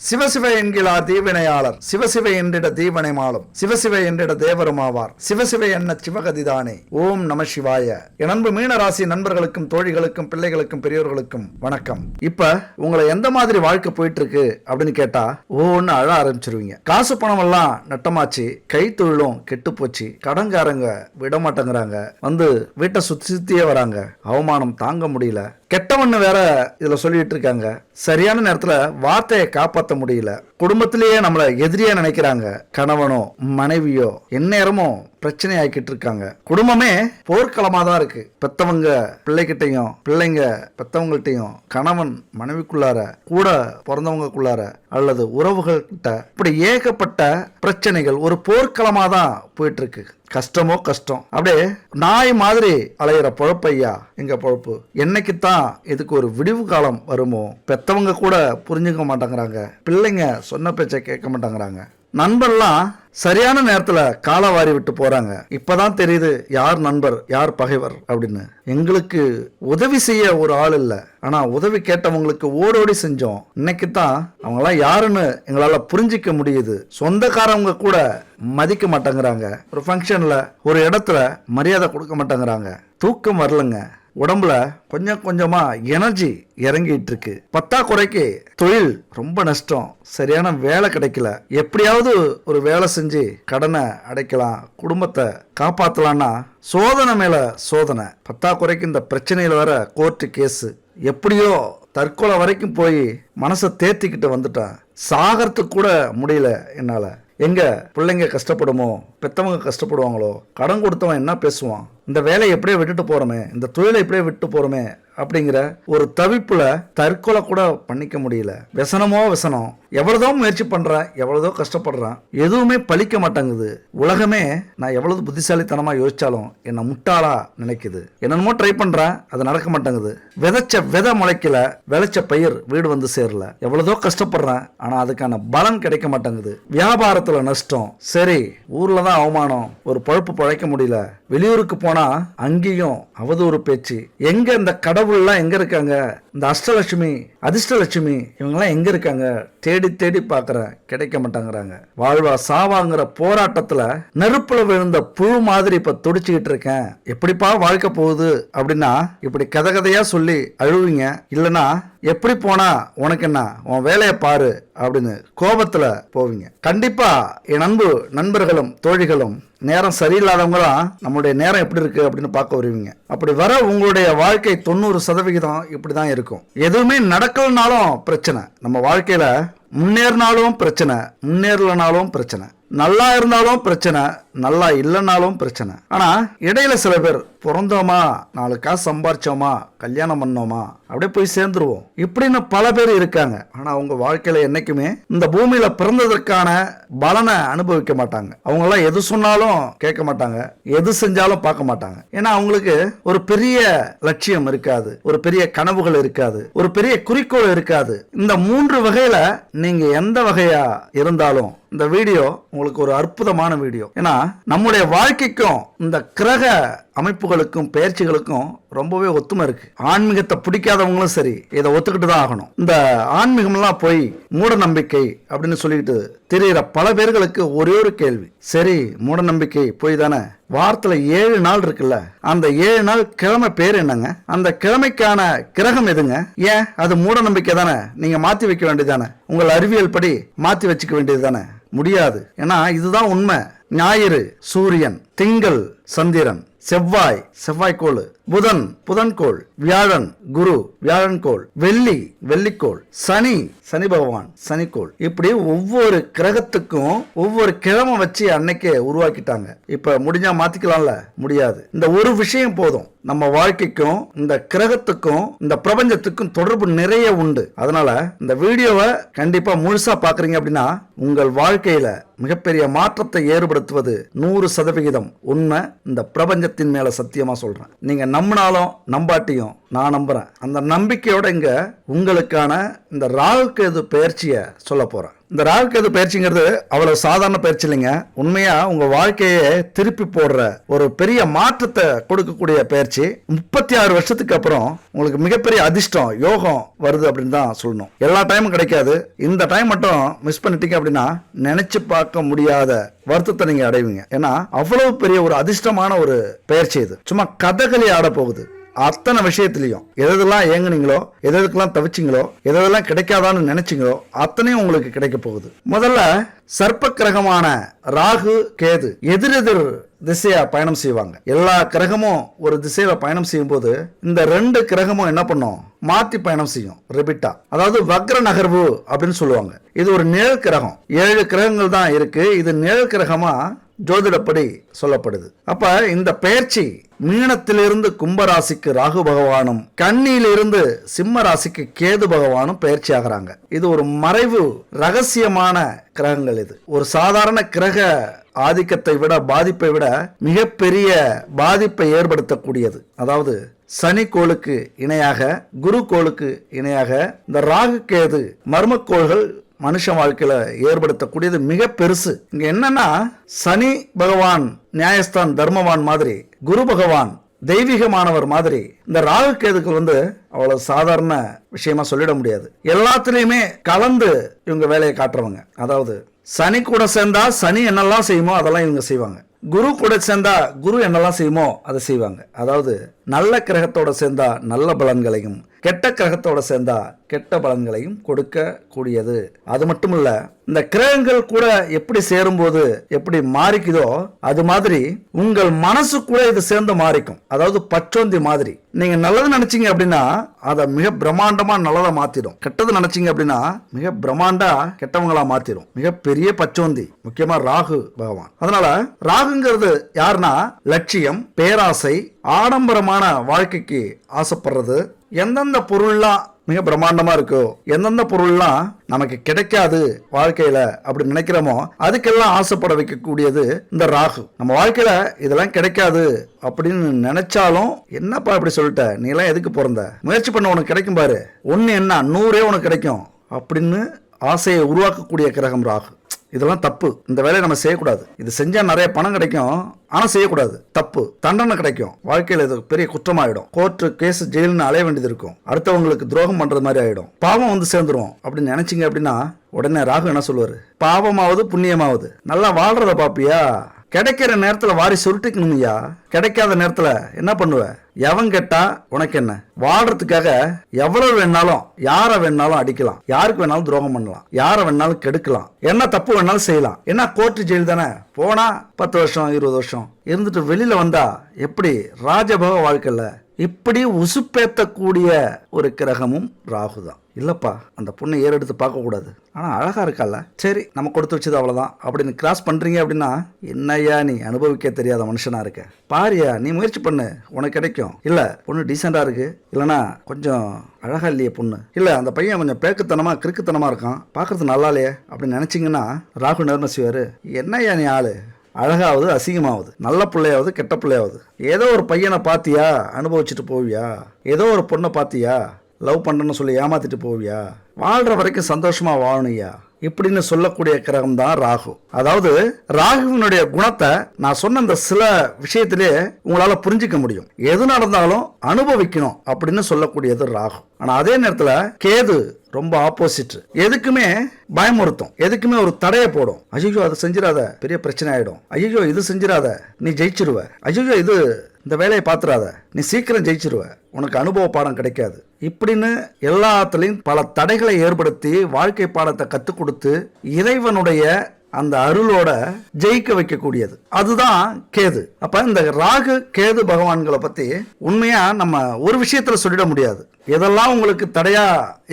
சிவசிவ என்கிறார் தீவினையாளர், சிவசிவ என்றிட தீவனை மாலும், சிவசிவ என்றிட தேவருமாவார், சிவசிவ என்ன சிவகதிதானே. ஓம் நம சிவாய. என் அன்பு மீனராசி நண்பர்களுக்கும் தோழிகளுக்கும் பிள்ளைகளுக்கும் பெரியோர்களுக்கும் வணக்கம். இப்ப உங்களை எந்த மாதிரி வாழ்க்கை போயிட்டு இருக்கு அப்படின்னு கேட்டா ஒன்னு அழ ஆரம்பிச்சிருவீங்க. காசு பணம் எல்லாம் நட்டமாச்சு, கை தொழிலும் கெட்டு போச்சு, கடன்காரங்க விட மாட்டேங்கிறாங்க, வந்து வீட்டை சுத்தியே வராங்க, அவமானம் தாங்க முடியல, கெட்டவன்னு வேற இதுல சொல்லிட்டு இருக்காங்க, சரியான நேரத்துல வார்த்தையை காப்பாற்ற முடியல, குடும்பத்திலேயே நம்மள எதிரியா நினைக்கிறாங்க, கணவனோ மனைவியோ எந்நேரமும் பிரச்சனை ஆக்கிட்டு இருக்காங்க, குடும்பமே போர்க்களமா தான் இருக்கு, பெத்தவங்க பிள்ளைகிட்டையும் பிள்ளைங்க பெத்தவங்கள்ட்டையும் கணவன் மனைவிக்குள்ளார கூட பிறந்தவங்களுக்குள்ளார அல்லது உறவுகள் கிட்ட இப்படி ஏகப்பட்ட பிரச்சனைகள் ஒரு போர்க்களமா தான் போயிட்டு இருக்கு. கஷ்டமோ கஷ்டம், அப்படியே நாய் மாதிரி அலையிற பொழப்பையா எங்க பொழப்பு. என்னைக்குத்தான் இதுக்கு ஒரு விடிவு காலம் வருமோ? பெத்தவங்க கூட புரிஞ்சுக்க மாட்டேங்கிறாங்க, பிள்ளைங்க சொன்ன பேச்சை கேட்க மாட்டேங்கிறாங்க, நண்பர்லாம் சரியான நேரத்துல காலை வாரி விட்டு போறாங்க. இப்பதான் தெரியுது யார் நண்பர் யார் பகைவர் அப்படின்னு. எங்களுக்கு உதவி செய்ய ஒரு ஆள் இல்ல, ஆனா உதவி கேட்டவங்களுக்கு ஓடோடி செஞ்சோம். இன்னைக்கு தான் அவங்கெல்லாம் யாருன்னு எங்களால புரிஞ்சிக்க முடியுது. சொந்தக்காரவங்க கூட மதிக்க மாட்டேங்கிறாங்க, ஒரு ஃபங்க்ஷன்ல ஒரு இடத்துல மரியாதை கொடுக்க மாட்டேங்கிறாங்க, தூக்கம் வரலங்க, உடம்புல கொஞ்சம் கொஞ்சமா எனர்ஜி இறங்கிட்டு இருக்கு, பத்தாக்குறைக்கு தொழில் ரொம்ப நஷ்டம், சரியான வேலை கிடைக்கல, எப்படியாவது ஒரு வேலை செஞ்சு கடனை அடைக்கலாம், குடும்பத்தை காப்பாத்தலாம்னா சோதனை மேல சோதனை, பத்தாக்குறைக்கு இந்த பிரச்சனையில வர கோர்ட்டு கேஸ், எப்படியோ தற்கொலை வரைக்கும் போய் மனசை தேத்திக்கிட்டு வந்துட்டேன், சாகறதுக்கு கூட முடியல என்னால. எங்க பிள்ளைங்க கஷ்டப்படுமோ, பெத்தவங்க கஷ்டப்படுவாங்களோ, கடன் கொடுத்தவன் என்ன பேசுவான், இந்த வேலையை எப்படியே விட்டுட்டு போறோமே, இந்த தொழிலை எப்படியே விட்டு போறோமே அப்படிங்கிற ஒரு தவிப்புல தற்கொலை கூட பண்ணிக்க முடியல. விசனமோ விசனம், எவ்வளவுதோ முயற்சி பண்றேன், எவ்வளவுதோ கஷ்டப்படுறேன், எதுவுமே பலிக்க மாட்டேங்குது. உலகமே நான் எவ்வளவு புத்திசாலித்தனமா யோசிச்சாலும் என்ன முட்டாளா நினைக்குது. என்னென்னமோ ட்ரை பண்றேன், அது நடக்க மாட்டேங்குது. விதைச்ச விதை முளைக்கல, விளைச்ச பயிர் வீடு வந்து சேரல. எவ்வளவுதோ கஷ்டப்படுறேன், ஆனா அதுக்கான பலன் கிடைக்க மாட்டேங்குது. வியாபாரத்துல நஷ்டம், சரி ஊர்ல தான் அவமானம், ஒரு பழப்பு பழைக்க முடியல, வெளியூருக்கு போனா அங்கேயும் அவதூறு பேச்சு. எங்க இந்த கடவுள்லாம் எங்க இருக்காங்க, இந்த அஷ்டலட்சுமி அதிர்ஷ்டலட்சுமி இவங்கெல்லாம் எங்க இருக்காங்க, தேடி தேடி பார்க்கறேன், கிடைக்க மாட்டாங்கிறாங்க. வாழ்வா சாவாங்கிற போராட்டத்துல நெருப்புல விழுந்த புழு மாதிரி இப்ப துடிச்சுக்கிட்டு இருக்கேன். எப்படிப்பா வாழ்க்கை போகுது அப்படின்னா இப்படி கதை கதையா சொல்லி அழுவீங்க, இல்லைன்னா எப்படி போனா உனக்கு என்ன, உன் வேலையை பாரு அப்படின்னு கோபத்துல போவீங்க. கண்டிப்பா என் அன்பு நண்பர்களும் தோழிகளும் நேரம் சரியில்லாதவங்களாம் நம்மளுடைய நேரம் எப்படி இருக்கு அப்படின்னு பார்க்க வருவீங்க. அப்படி வர உங்களுடைய வாழ்க்கை 90% இப்படிதான் இருக்கும். எதுவுமே நடக்கலனாலும் பிரச்சனை, நம்ம வாழ்க்கையில முன்னேறினாலும் பிரச்சனை, முன்னேறலனாலும் பிரச்சனை, நல்லா இருந்தாலும் பிரச்சனை, நல்லா இல்லைனாலும் பிரச்சனை. ஆனா இடையில சில பேர் பிறந்தோமா, 4 காசு சம்பாரிச்சோமா, கல்யாணம் பண்ணோமா, அப்படியே போய் சேர்ந்துருவோம் இப்படின்னு பல பேர் இருக்காங்க. ஆனா அவங்க வாழ்க்கையில என்னைக்குமே இந்த பூமியில பிறந்ததற்கான பலனை அனுபவிக்க மாட்டாங்க. அவங்க எல்லாம் எது சொன்னாலும் கேட்க மாட்டாங்க, எது செஞ்சாலும் பார்க்க மாட்டாங்க. ஏன்னா அவங்களுக்கு ஒரு பெரிய லட்சியம் இருக்காது, ஒரு பெரிய கனவுகள் இருக்காது, ஒரு பெரிய குறிக்கோள் இருக்காது. இந்த 3 வகையில நீங்க எந்த வகையா இருந்தாலும் இந்த வீடியோ உங்களுக்கு ஒரு அற்புதமான வீடியோ. ஏன்னா நம்முடைய வாழ்க்கைக்கும் இந்த கிரக அமைப்புகளுக்கும் பயிற்சிகளுக்கும் ரொம்பவே ஒத்துமை இருக்கு. ஆன்மீகத்தை பிடிக்காதவங்களும் சரி இதை ஒத்துக்கிட்டு தான் ஆகணும். இந்த ஆன்மீகம்லாம் போய் மூட நம்பிக்கை அப்படின்னு சொல்லிட்டு தெரிகிற பல பேர்களுக்கு ஒரே ஒரு கேள்வி, சரி மூட நம்பிக்கை போய் தானே, வாரத்துல 7 நாள் இருக்குல்ல, அந்த 7 நாள் கிழமை பேர் என்னங்க, அந்த கிழமைக்கான கிரகம் எதுங்க, ஏன் அது மூட நம்பிக்கை தானே, நீங்க மாத்தி வைக்க வேண்டியதானே, உங்கள் அறிவியல் படி மாத்தி வச்சுக்க வேண்டியது தானே. முடியாது, ஏன்னா இதுதான் உண்மை. ஞாயிறு சூரியன், திங்கள் சந்திரன், செவ்வாய் செவ்வாய்க்கோள், புதன் புதன்கோள், வியாழன் குரு வியாழன்கோள், வெள்ளி வெள்ளிக்கோள், சனி சனி பகவான் சனிக்கோள். இப்படி ஒவ்வொரு கிரகத்துக்கும் ஒவ்வொரு கிழமை வச்சு அன்னைக்கே உருவாக்கிட்டாங்க. இப்ப முடிஞ்சா மாத்திக்கலாம்ல, முடியாது. இந்த ஒரு விஷயம் போதும், நம்ம வாழ்க்கைக்கும் இந்த கிரகத்துக்கும் இந்த பிரபஞ்சத்துக்கும் தொடர்பு நிறைய உண்டு. அதனால இந்த வீடியோவை கண்டிப்பா முழுசா பாக்குறீங்க அப்படின்னா உங்கள் வாழ்க்கையில மிகப்பெரிய மாற்றத்தை ஏற்படுத்துவது 100% உண்மை. இந்த பிரபஞ்சத்தின் மேல சத்தியமா சொல்றேன். நீங்க நம்பினாலும் நம்பாட்டியும் நான் நம்புறேன். அந்த நம்பிக்கையோட இங்க உங்களுக்கான இந்த ராகு கேது பயிற்சியை சொல்ல போறேன். இந்த ராகு கேது பயிற்சிங்கிறது அவ்வளவு சாதாரண பயிற்சி இல்லைங்க. உண்மையா உங்க வாழ்க்கையே திருப்பி போடுற ஒரு பெரிய மாற்றத்தை கொடுக்கக்கூடிய பயிற்சி. 36 வருஷத்துக்கு அப்புறம் உங்களுக்கு மிகப்பெரிய அதிர்ஷ்டம் யோகம் வருது அப்படின்னு தான் சொல்லணும். எல்லா டைமும் கிடைக்காது. இந்த டைம் மட்டும் மிஸ் பண்ணிட்டீங்க அப்படின்னா நினைச்சு பார்க்க முடியாத வருத்தத்தை நீங்க அடைவீங்க. ஏன்னா அவ்வளவு பெரிய ஒரு அதிர்ஷ்டமான ஒரு பயிற்சி இது. சும்மா கதகளி ஆட போகுது. அத்தனை விஷயத்திலையும் எதெல்லாம் ஏங்குனீங்களோ, எதெல்லாம் தவிச்சிங்களோ, எதெல்லாம் கிடைக்காதான்னு நினைச்சிங்களோ அத்தனையும் உங்களுக்கு கிடைக்க போகுது. முதல்ல சர்ப்ப கிரகமான ராகு கேது எதிரெதிர் திசையா பயணம் செய்வாங்க. எல்லா கிரகமும் ஒரு திசையில பயணம் செய்யும் போது இந்த 2 கிரகமும் என்ன பண்ணும், மாத்தி பயணம் செய்யும். ரிபிட்டா, அதாவது வக்ர நகர்வு அப்படின்னு சொல்லுவாங்க. இது ஒரு நிழல் கிரகம். 7 கிரகங்கள் தான் இருக்கு. இது நிழல் கிரகமா ஜோதிடப்படி சொல்லப்படுது. அப்ப இந்த பெயர்ச்சி மீனத்திலிருந்து கும்பராசிக்கு ராகு பகவானும், கன்னியிலிருந்து சிம்ம ராசிக்கு கேது பகவானும் பயிற்சி ஆகிறாங்க. இது ஒரு மறைவு ரகசியமான கிரகங்கள். இது ஒரு சாதாரண கிரக ஆதிக்கத்தை விட, பாதிப்பை விட மிகப்பெரிய பாதிப்பை ஏற்படுத்தக்கூடியது. அதாவது சனி கோளுக்கு இணையாக, குரு கோளுக்கு இணையாக இந்த ராகு கேது மர்மக்கோள்கள் மனுஷ வாழ்க்கையில ஏற்படுத்தக்கூடியது மிக பெருசு. இங்க என்னன்னா, சனி பகவான் நியாயஸ்தான் தர்மவான் மாதிரி, குரு பகவான் தெய்வீகமானவர் மாதிரி, இந்த ராகு கேதுக்கள் அவ்வளவு சாதாரண விஷயமா சொல்லிட முடியாது. எல்லாத்துலயுமே கலந்து இவங்க வேலையை காட்டுறவங்க. அதாவது சனி கூட சேர்ந்தா சனி என்னெல்லாம் செய்யுமோ அதெல்லாம் இவங்க செய்வாங்க. குரு கூட சேர்ந்தா குரு என்னெல்லாம் செய்யுமோ அதை செய்வாங்க. அதாவது நல்ல கிரகத்தோட சேர்ந்தா நல்ல பலன்களையும், கெட்ட கிரகத்தோட சேர்ந்தா கெட்ட பலன்களையும் கொடுக்க கூடியது. அது மட்டும் இல்ல, இந்த கிரகங்கள் கூட எப்படி சேரும்போது எப்படி மாறிக்குதோ அது மாதிரி உங்கள் மனசு கூட இது சேர்ந்து மாறிக்கும். அதாவது பச்சோந்தி மாதிரி. நீங்க நல்லது நினைச்சீங்க அப்படின்னா அதை மிக பிரம்மாண்டமா நல்லதா மாத்திடும். கெட்டது நினைச்சீங்க அப்படின்னா மிக பிரம்மாண்டா கெட்டவங்களா மாத்திடும். மிகப்பெரிய பச்சோந்தி முக்கியமா ராகு பகவான். அதனால ராகுங்கிறது யாருன்னா, லட்சியம், பேராசை, ஆடம்பரமான வாழ்க்கைக்கு ஆசைப்படுறது. எந்தெந்த பொருள்லாம் மிக பிரம்மாண்டமா இருக்கோ, எந்தெந்த பொருள்லாம் நமக்கு கிடைக்காது வாழ்க்கையில அப்படி நினைக்கிறோமோ அதுக்கெல்லாம் ஆசைப்பட வைக்கக்கூடியது இந்த ராகு. நம்ம வாழ்க்கையில இதெல்லாம் கிடைக்காது அப்படின்னு நினைச்சாலும், என்னப்பா இப்படி சொல்லிட்ட, நீ எல்லாம் எதுக்கு பிறந்த, முயற்சி பண்ண உனக்கு கிடைக்கும் பாரு, ஒன்னு என்ன 100 உனக்கு கிடைக்கும் அப்படின்னு ஆசையை உருவாக்கக்கூடிய கிரகம் ராகு. இதெல்லாம் தப்பு. இந்த வேலையை நம்ம செய்யக்கூடாது. இது செஞ்சா நிறைய பணம் கிடைக்கும், ஆனா செய்யக்கூடாது. தப்பு. தண்டனை கிடைக்கும். வாழ்க்கையில இது பெரிய குற்றமாயிடும். கோர்ட்டு, கேஸ், ஜெயில்னு அலைய வேண்டியது இருக்கும். அடுத்தவங்களுக்கு துரோகம் பண்றது மாதிரி ஆயிடும். பாவம் சேர்ந்துரும் அப்படின்னு நினைச்சீங்க அப்படின்னா உடனே ராகு என்ன சொல்லுவாரு, பாவமாவது புண்ணியமாவது நல்லா வாழ்றத பாப்பியா, கிடைக்கிற நேரத்துல வாரி சுருட்டிக்கணும்யா, கிடைக்காத நேரத்துல என்ன பண்ணுவ, எவன் கேட்டா உனக்கு என்ன, வாழ்றதுக்காக எவ்வளவு வேணாலும் யார வேணாலும் அடிக்கலாம், யாருக்கு வேணாலும் துரோகம் பண்ணலாம், யார வேணாலும் கெடுக்கலாம், என்ன தப்பு வேணாலும் செய்யலாம். என்ன கோர்ட்டு ஜெயில் தானே, போனா 10 வருஷம் 20 வருஷம் இருந்துட்டு வெளியில வந்தா எப்படி ராஜபோக வாழ்க்கையில இப்படி உசுப்பேத்தக்கூடிய ஒரு கிரகமும் ராகு தான். இல்லப்பா அந்த பொண்ணை ஏறெடுத்து பார்க்க கூடாது, ஆனா அழகா இருக்கல்ல, சரி நம்ம கொடுத்து வச்சது அவ்வளவுதான் அப்படின்னு கிராஸ் பண்றீங்க அப்படின்னா, என்னையா நீ அனுபவிக்க தெரியாத மனுஷனா இருக்க, பாரியா நீ முயற்சி பண்ணு உனக்கு கிடைக்கும். இல்ல பொண்ணு டீசெண்டா இருக்கு, இல்லனா கொஞ்சம் அழகா இல்லையே பொண்ணு, இல்ல அந்த பையன் கொஞ்சம் பேக்குத்தனமா கிறுக்குத்தனமா இருக்கான், பாக்குறது நல்லா இல்லையே அப்படின்னு நினைச்சீங்கன்னா ராகு நேர்ம செய்வாரு, என்னையா நீ ஆளு, அழகாவது அசிங்கமாவது, நல்ல பிள்ளையாவது கெட்ட பிள்ளையாவது, ஏதோ ஒரு பையனை பாத்தியா அனுபவிச்சுட்டு போவியா, ஏதோ ஒரு பொண்ணை பாத்தியா லவ் பண்றேன்னு சொல்லி ஏமாத்திட்டு போவியா, வாழ்ற வரைக்கும் சந்தோஷமா வாழணுயா இப்படின்னு சொல்லக்கூடிய கிரகம் தான் ராகு. அதாவது ராகுவினுடைய குணத்தை நான் சொன்ன இந்த சில விஷயத்திலே உங்களால புரிஞ்சிக்க முடியும். எது நடந்தாலும் அனுபவிக்கணும் அப்படின்னு சொல்லக்கூடியது ராகு. ஆனா அதே நேரத்துல கேது ரொம்ப ஆப்போசிட். எதுக்குமே பயமுறுத்தும், எதுக்குமே ஒரு தடையை போடும். ஐயோ அதை செஞ்சிடாத பெரிய பிரச்சனை ஆயிடும், ஐயோ இது செஞ்சிடாத நீ ஜெயிச்சிருவ, ஐயோ இது இந்த வேலையை பாத்துறாத நீ சீக்கிரம் ஜெயிச்சிருவ, உனக்கு அனுபவ பாடம் கிடைக்காது இப்படின்னு எல்லாத்துலயும் பல தடைகளை ஏற்படுத்தி வாழ்க்கை பாடத்தை கத்துக் கொடுத்து இறைவனுடைய அந்த அருளோட ஜெயிக்க வைக்கக்கூடியது அதுதான் கேது. அப்ப இந்த ராகு கேது பகவான்களை பத்தி உண்மையா நம்ம ஒரு விஷயத்துல சொல்லிட முடியாது. எதெல்லாம் உங்களுக்கு தடையா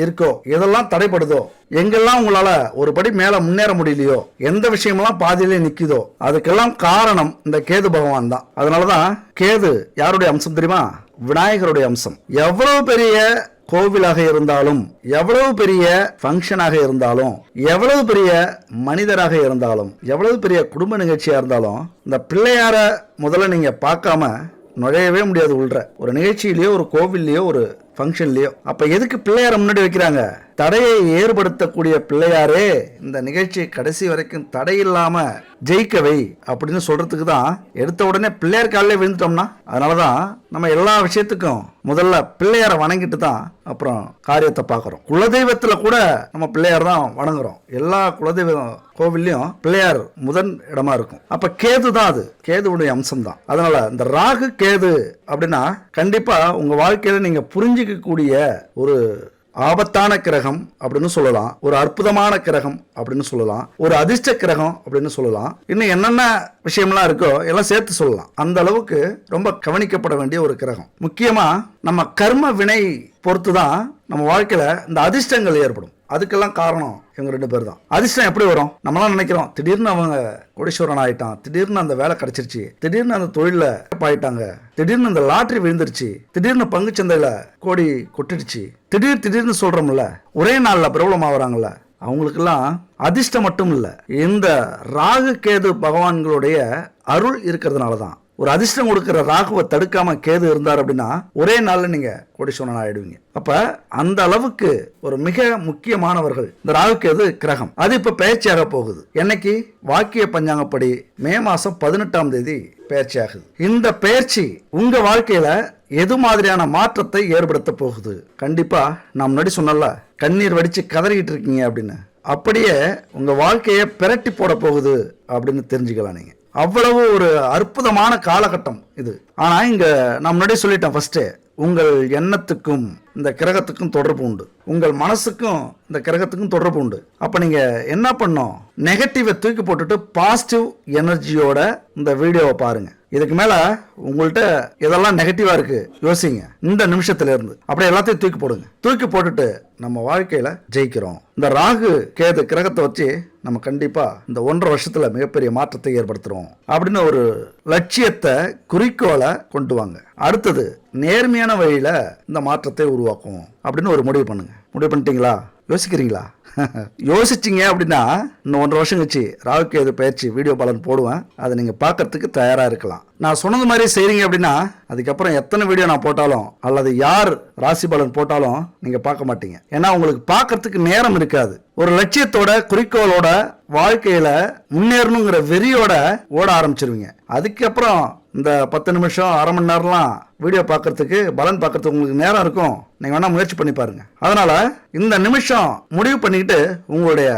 இருக்கோ, எதெல்லாம் தடைப்படுதோ, எங்கெல்லாம் உங்களால ஒரு படி மேல முன்னேற முடியலையோ, எந்த விஷயமெல்லாம் பாதியிலே நிக்குதோ அதுக்கெல்லாம் காரணம் இந்த கேது பகவான் தான். அதனாலதான் கேது யாருடைய அம்சம் தெரியுமா, விநாயகருடைய அம்சம். எவ்வளவு பெரிய கோவிலாக இருந்தாலும், எவ்வளவு பெரிய ஃபங்க்ஷனாக இருந்தாலும், எவ்வளவு பெரிய மனிதராக இருந்தாலும், எவ்வளவு பெரிய குடும்ப நிகழ்ச்சியா இருந்தாலும், இந்த பிள்ளையார முதல்ல நீங்க பார்க்காம நுழையவே முடியாது உள்ள. ஒரு நிகழ்ச்சியிலயோ ஒரு கோவில்லையோ ஒரு ஃபங்க்ஷன்லயோ. அப்ப எதுக்கு பிள்ளையார முன்னாடி வைக்கிறாங்க? தடையை ஏற்படுத்தக்கூடிய பிள்ளையாரே இந்த நிகழ்ச்சியை கடைசி வரைக்கும் தடை இல்லாம ஜெயிக்கவை அப்படின்னு சொல்றதுக்கு தான் எடுத்த உடனே பிள்ளையார் காலிலே விழுந்துட்டோம்னா. அதனாலதான் நம்ம எல்லா விஷயத்துக்கும் முதல்ல பிள்ளையார வணங்கிட்டு தான் அப்புறம் காரியத்தை பார்க்கறோம். குலதெய்வத்துல கூட நம்ம பிள்ளையார் தான் வணங்குறோம். எல்லா குலதெய்வ கோவில்லையும் பிள்ளையார் முதன் இடமா இருக்கும். அப்ப கேது தான், அது கேதுவுடைய அம்சம் தான். அதனால இந்த ராகு கேது அப்படின்னா கண்டிப்பா உங்க வாழ்க்கையில நீங்க புரிஞ்சிக்கக்கூடிய ஒரு ஆபத்தான கிரகம் அப்படின்னு சொல்லலாம், ஒரு அற்புதமான கிரகம் அப்படின்னு சொல்லலாம், ஒரு அதிர்ஷ்ட கிரகம் அப்படின்னு சொல்லலாம். இன்னும் என்னென்ன விஷயம்லாம் இருக்கோ எல்லாம் சேர்த்து சொல்லலாம். அந்த அளவுக்கு ரொம்ப கவனிக்கப்பட வேண்டிய ஒரு கிரகம். முக்கியமா நம்ம கர்ம வினை பொறுத்து தான் நம்ம வாழ்க்கையில இந்த அதிர்ஷ்டங்கள் ஏற்படும். அதுக்கெல்லாம் காரணம் இவங்க 2 பேர் தான். அதிர்ஷ்டம் எப்படி வரும்? நம்மளாம் நினைக்கிறோம் திடீர்னு அவங்க கோடீஸ்வரன் ஆயிட்டான், திடீர்னு அந்த வேலை கிடைச்சிருச்சு, திடீர்னு அந்த தொழில ஆயிட்டாங்க, திடீர்னு அந்த லாட்டரி விழுந்துருச்சு, திடீர்னு பங்குச்சந்தையில கோடி கொட்டிடுச்சு, திடீர்னு சொல்றோம்ல, ஒரே நாள்ல பிரபலம் ஆகுறாங்கல்ல. அவங்களுக்கெல்லாம் அதிர்ஷ்டம் மட்டும் இல்ல, இந்த ராகு கேது பகவான்களுடைய அருள் இருக்கிறதுனால தான். ஒரு அதிர்ஷ்டம் கொடுக்கிற ராகுவை தடுக்காம கேது இருந்தார் அப்படின்னா ஒரே நாள்ல நீங்க கோடீஸ்வரன் ஆயிடுவீங்க. அப்ப அந்த அளவுக்கு ஒரு மிக முக்கியமானவர்கள் இந்த ராகு கேது கிரகம். அது இப்ப பயிற்சியாக போகுது. என்னைக்கு? வாக்கிய பஞ்சாங்கப்படி மே மாசம் 18ஆம் தேதி பயிற்சி ஆகுது. இந்த பயிற்சி உங்க வாழ்க்கையில எது மாதிரியான மாற்றத்தை ஏற்படுத்த போகுது? கண்டிப்பா நான் முன்னாடி சொன்னல, கண்ணீர் வடிச்சு கதறிக்கிட்டு இருக்கீங்க அப்படின்னு, அப்படியே உங்க வாழ்க்கையை பிரட்டி போட போகுது அப்படின்னு தெரிஞ்சுக்கலாம் நீங்க. அவ்வளவு ஒரு அற்புதமான காலகட்டம் இது. ஆனா இங்க நான் முன்னாடியே சொல்லிட்டேன், ஃபர்ஸ்ட் உங்கள் எண்ணத்துக்கும் இந்த கிரகத்துக்கும் தொடர்பு உண்டு, உங்கள் மனசுக்கும் இந்த கிரகத்துக்கும் தொடர்பு உண்டு. அப்ப நீங்க என்ன பண்ணும்? நெகட்டிவை தூக்கி போட்டுட்டு பாசிட்டிவ் எனர்ஜியோட இந்த வீடியோவை பாருங்க. இதுக்கு மேல உங்கள்கிட்ட எதெல்லாம் நெகட்டிவா இருக்கு யோசிங்க. இந்த நிமிஷத்துல இருந்து அப்படியே எல்லாத்தையும் தூக்கி போடுங்க. தூக்கி போட்டுட்டு நம்ம வாழ்க்கையில ஜெயிக்கிறோம். இந்த ராகு கேது கிரகத்தை வச்சு நம்ம கண்டிப்பா இந்த 1.5 வருஷத்துல மிகப்பெரிய மாற்றத்தை ஏற்படுத்துறோம் அப்படின்னு ஒரு லட்சியத்தை, குறிக்கோளை கொண்டு வாங்க. அடுத்தது நேர்மையான வழியில இந்த மாற்றத்தை உருவாக்கும் அப்படின்னு ஒரு முடிவு பண்ணுங்க. முடிவு பண்ணிட்டீங்களா? யோசிக்கிறீங்களா? யோசிச்சிங்க அப்படின்னா இன்னும் 1.5 வருஷம் கழிச்சு ராகு கேது பயிற்சி வீடியோ பலன் போடுவேன். அதை நீங்க பார்க்கறதுக்கு தயாரா இருக்கலாம். நான் சொன்னது மாதிரி செய்றீங்க அப்படின்னா அதுக்கப்புறம் எத்தனை வீடியோ நான் போட்டாலும் அல்லது யார் ராசி பலன் போட்டாலும் நீங்க பார்க்க மாட்டீங்க. ஏன்னா உங்களுக்கு பார்க்கறதுக்கு நேரம் இருக்காது. ஒரு லட்சியத்தோட, குறிக்கோளோட வாழ்க்கையில முன்னேறணுங்கிற வெறியோட ஓட ஆரம்பிச்சிருவீங்க. அதுக்கப்புறம் இந்த 10 நிமிஷம், அரை மணி நேரம்லாம் வீடியோ பார்க்கறதுக்கு, பலன் பார்க்கறதுக்கு உங்களுக்கு நேரம் இருக்கும். நீங்க வேணா முயற்சி பண்ணி பாருங்க. அதனால இந்த நிமிஷம் முடிவு பண்ணிக்கிட்டு உங்களுடைய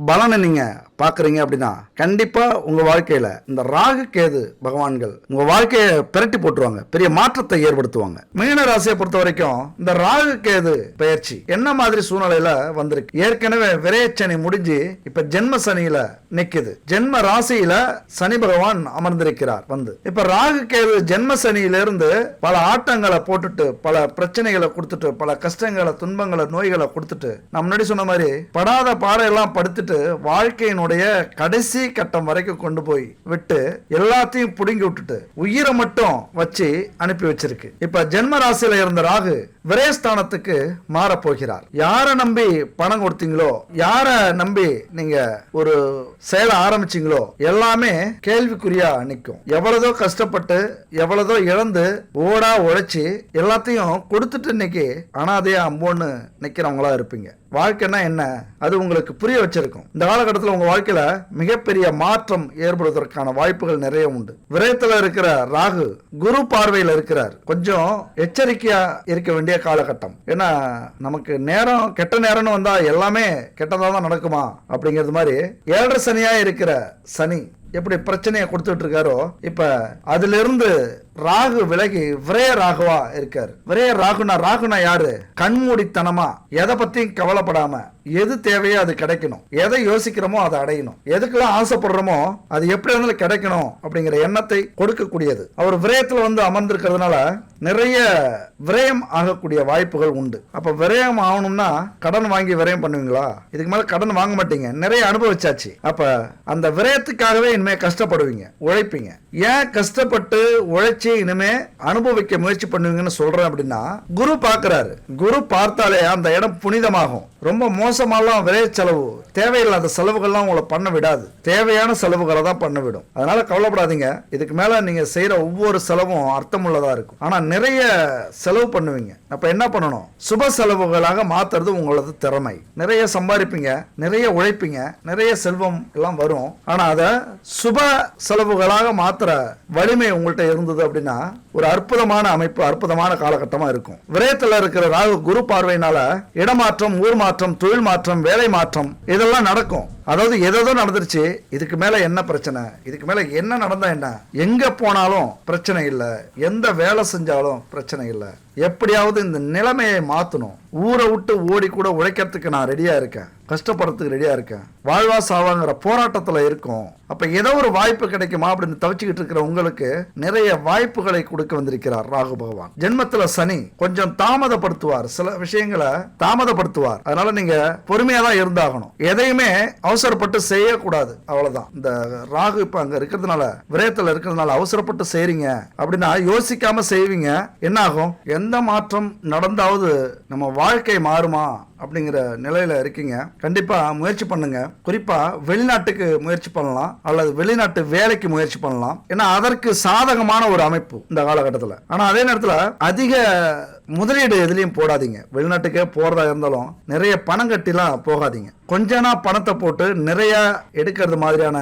பலனை நீங்க பாக்குறீங்க அப்படின்னா கண்டிப்பா உங்க வாழ்க்கையில இந்த ராகு கேது பகவான்கள் உங்க வாழ்க்கையை பிரட்டி போட்டுருவாங்க, பெரிய மாற்றத்தை ஏற்படுத்துவாங்க. மீன ராசியை பொறுத்த வரைக்கும் இந்த ராகு கேது பயிற்சி என்ன மாதிரி சூழ்நிலையில வந்திருக்கு? ஏற்கனவே விரையச்சனி முடிஞ்சு இப்ப ஜென்ம சனியில நிக்குது. ஜென்ம ராசியில சனி பகவான் அமர்ந்திருக்கிறார். வந்து இப்ப ராகு கேது ஜென்ம சனியில இருந்து பல ஆட்டங்களை போட்டுட்டு, பல பிரச்சனைகளை கொடுத்துட்டு, பல கஷ்டங்களை, துன்பங்களை, நோய்களை கொடுத்துட்டு, நான் முன்னாடி சொன்ன மாதிரி படாத பாடையெல்லாம் படுத்துட்டு வாழ்க்கையினுடைய கடைசி கட்டம் வரைக்கும் கொண்டு போய் விட்டு எல்லாத்தையும் புடுங்கி விட்டுட்டு உயிரை மட்டும் வச்சு அனுப்பி வச்சிருக்கு. இப்ப ஜென்ம ராசியில இருந்த ராகு விரயஸ்தானத்துக்கு மாற போகிறார். யாரை நம்பி பணம் கொடுத்தீங்களோ, யாரை நம்பி நீங்க ஒரு செயலை ஆரம்பிச்சீங்களோ எல்லாமே கேள்விக்குறியா நிற்கும். எவ்வளதோ கஷ்டப்பட்டு, எவ்வளதோ இழந்து, ஓடா உழைச்சி எல்லாத்தையும் கொடுத்துட்டு இன்னைக்கு அனாதையா அம்போன்னு நிக்கிறவங்களா இருப்பீங்க. வாழ்க்கைன்னா என்ன அது உங்களுக்கு புரிய வச்சிருக்கும். இந்த காலகட்டத்தில் உங்க வாழ்க்கையில மிகப்பெரிய மாற்றம் ஏற்படுவதற்கான வாய்ப்புகள் நிறைய உண்டு. விரயத்துல இருக்கிற ராகு குரு பார்வையில் இருக்கிறார். கொஞ்சம் எச்சரிக்கையா இருக்க வேண்டிய காலகட்டம். ஏன்னா நமக்கு நேரம், கெட்ட நேரம்னு வந்தா எல்லாமே கெட்டதா தான் நடக்குமா அப்படிங்கிறது மாதிரி 7.5 சனியா இருக்கிற சனி எப்படி பிரச்சனையை கொடுத்துட்டு இருக்காரோ, இப்ப அதுல இருந்து ராகு விலகி விரய ராகுவா இருக்காரு. விரய ராகுனா யாரு? கண்மூடித்தனமா எதை பத்தியும் கவலைப்படாம எது தேவையோ அது கிடைக்கணும், எதை யோசிக்கிறோமோ அதை அடையணும், எதுக்கெல்லாம் ஆசைப்படுறோமோ அது எப்படி இருந்தாலும் கிடைக்கணும் அப்படிங்கிற எண்ணத்தை கொடுக்கக்கூடியது. அவர் விரயத்துல வந்து அமர்ந்திருக்கிறதுனால நிறைய விரயம் ஆகக்கூடிய வாய்ப்புகள் உண்டு. அப்ப விரயம் ஆகணும்னா கடன் வாங்கி விரயம் பண்ணுவீங்களா? இதுக்கு மேல கடன் வாங்க மாட்டீங்க, நிறைய அனுபவிச்சாச்சு. அப்ப அந்த விரயத்துக்காகவே இனிமே கஷ்டப்படுவீங்க, உழைப்பீங்க. ஏன் கஷ்டப்பட்டு உழைச்சி இனிமே அனுபவிக்க முயற்சி பண்ணுவீங்கன்னு சொல்றேன் அப்படின்னா, குரு பார்க்கிறாரு. குரு பார்த்தாலே அந்த இடம் புனிதமாகும். ரொம்ப மோசமாலாம் விரை செலவு, தேவையில்லாத செலவுகள்லாம் உங்களை பண்ண விடாது. தேவையான செலவுகளை தான் பண்ண விடும். அதனால கவலைப்படாதீங்க. இதுக்கு மேல நீங்க செய்யற ஒவ்வொரு செலவும் அர்த்தமுள்ளதா இருக்கும். ஆனா நிறைய செலவு பண்ணுவீங்க. அப்ப என்ன பண்ணணும்? சுப செலவுகளாக மாத்துறது உங்களது திறமை. நிறைய சம்பாதிப்பீங்க, நிறைய உழைப்பீங்க, நிறைய செல்வம் எல்லாம் வரும். ஆனா அதை சுப செலவுகளாக மாத்துற வலிமை உங்கள்கிட்ட இருந்தது அப்படின்னா ஒரு அற்புதமான அமைப்பு, அற்புதமான காலகட்டமா இருக்கும். விரயத்தில் இருக்கிற ராகு குரு பார்வையினால இடமாற்றம், ஊர் மாற்றம், தொழில் மாற்றம், வேலை மாற்றம் இதெல்லாம் நடக்கும். அதாவது எதோ நடந்துருச்சு, இதுக்கு மேல என்ன பிரச்சனை, இதுக்கு மேல என்ன நடந்தா என்ன, எங்க போனாலும் பிரச்சனை இல்லை, எந்த வேலை செஞ்சாலும் பிரச்சனை இல்லை, எப்படியாவது இந்த நிலைமையை மாத்தணும், ஊரை விட்டு ஓடி கூட உழைக்கிறதுக்கு நான் ரெடியா இருக்கேன், கஷ்டப்படுறதுக்கு ரெடியா இருக்கேன், வாழ்வா சாவாங்கிற போராட்டத்துல இருக்கும். அப்ப ஏதோ ஒரு வாய்ப்பு கிடைக்குமா அப்படின்னு தவிச்சுக்கிட்டு இருக்கிற உங்களுக்கு நிறைய வாய்ப்புகளை கொடுக்க வந்திருக்கிறார் ராகு பகவான். ஜென்மத்துல சனி கொஞ்சம் தாமதப்படுத்துவார், சில விஷயங்களை தாமதப்படுத்துவார். அதனால நீங்க பொறுமையா தான் இருந்தாகணும். எதையுமே அவசரப்பட்டு செய்யக்கூடாது, அவ்வளவுதான். இந்த ராகு இப்ப அங்க இருக்கிறதுனால, விரயத்துல இருக்கிறதுனால அவசரப்பட்டு செய்றீங்க அப்படின்னா யோசிக்காம செய்வீங்க. என்ன ஆகும்? எந்த மாற்றம் நடந்தாவது நம்ம வாழ்க்கை மாறுமா அப்படிங்கிற நிலையில இருக்கீங்க. கண்டிப்பா முயற்சி பண்ணுங்க. குறிப்பா வெளிநாட்டுக்கு முயற்சி பண்ணலாம், அல்லது வெளிநாட்டு வேலைக்கு முயற்சி பண்ணலாம். ஏன்னா அதற்கு சாதகமான ஒரு அமைப்பு இந்த காலகட்டத்தில். ஆனா அதே நேரத்தில் அதிக முதலீடு எதுலையும் போடாதீங்க. வெளிநாட்டுக்கே போறதா இருந்தாலும் நிறைய பணம் கட்டிலாம் போகாதீங்க. கொஞ்சனா பணத்தை போட்டு நிறைய எடுக்கிறது மாதிரியான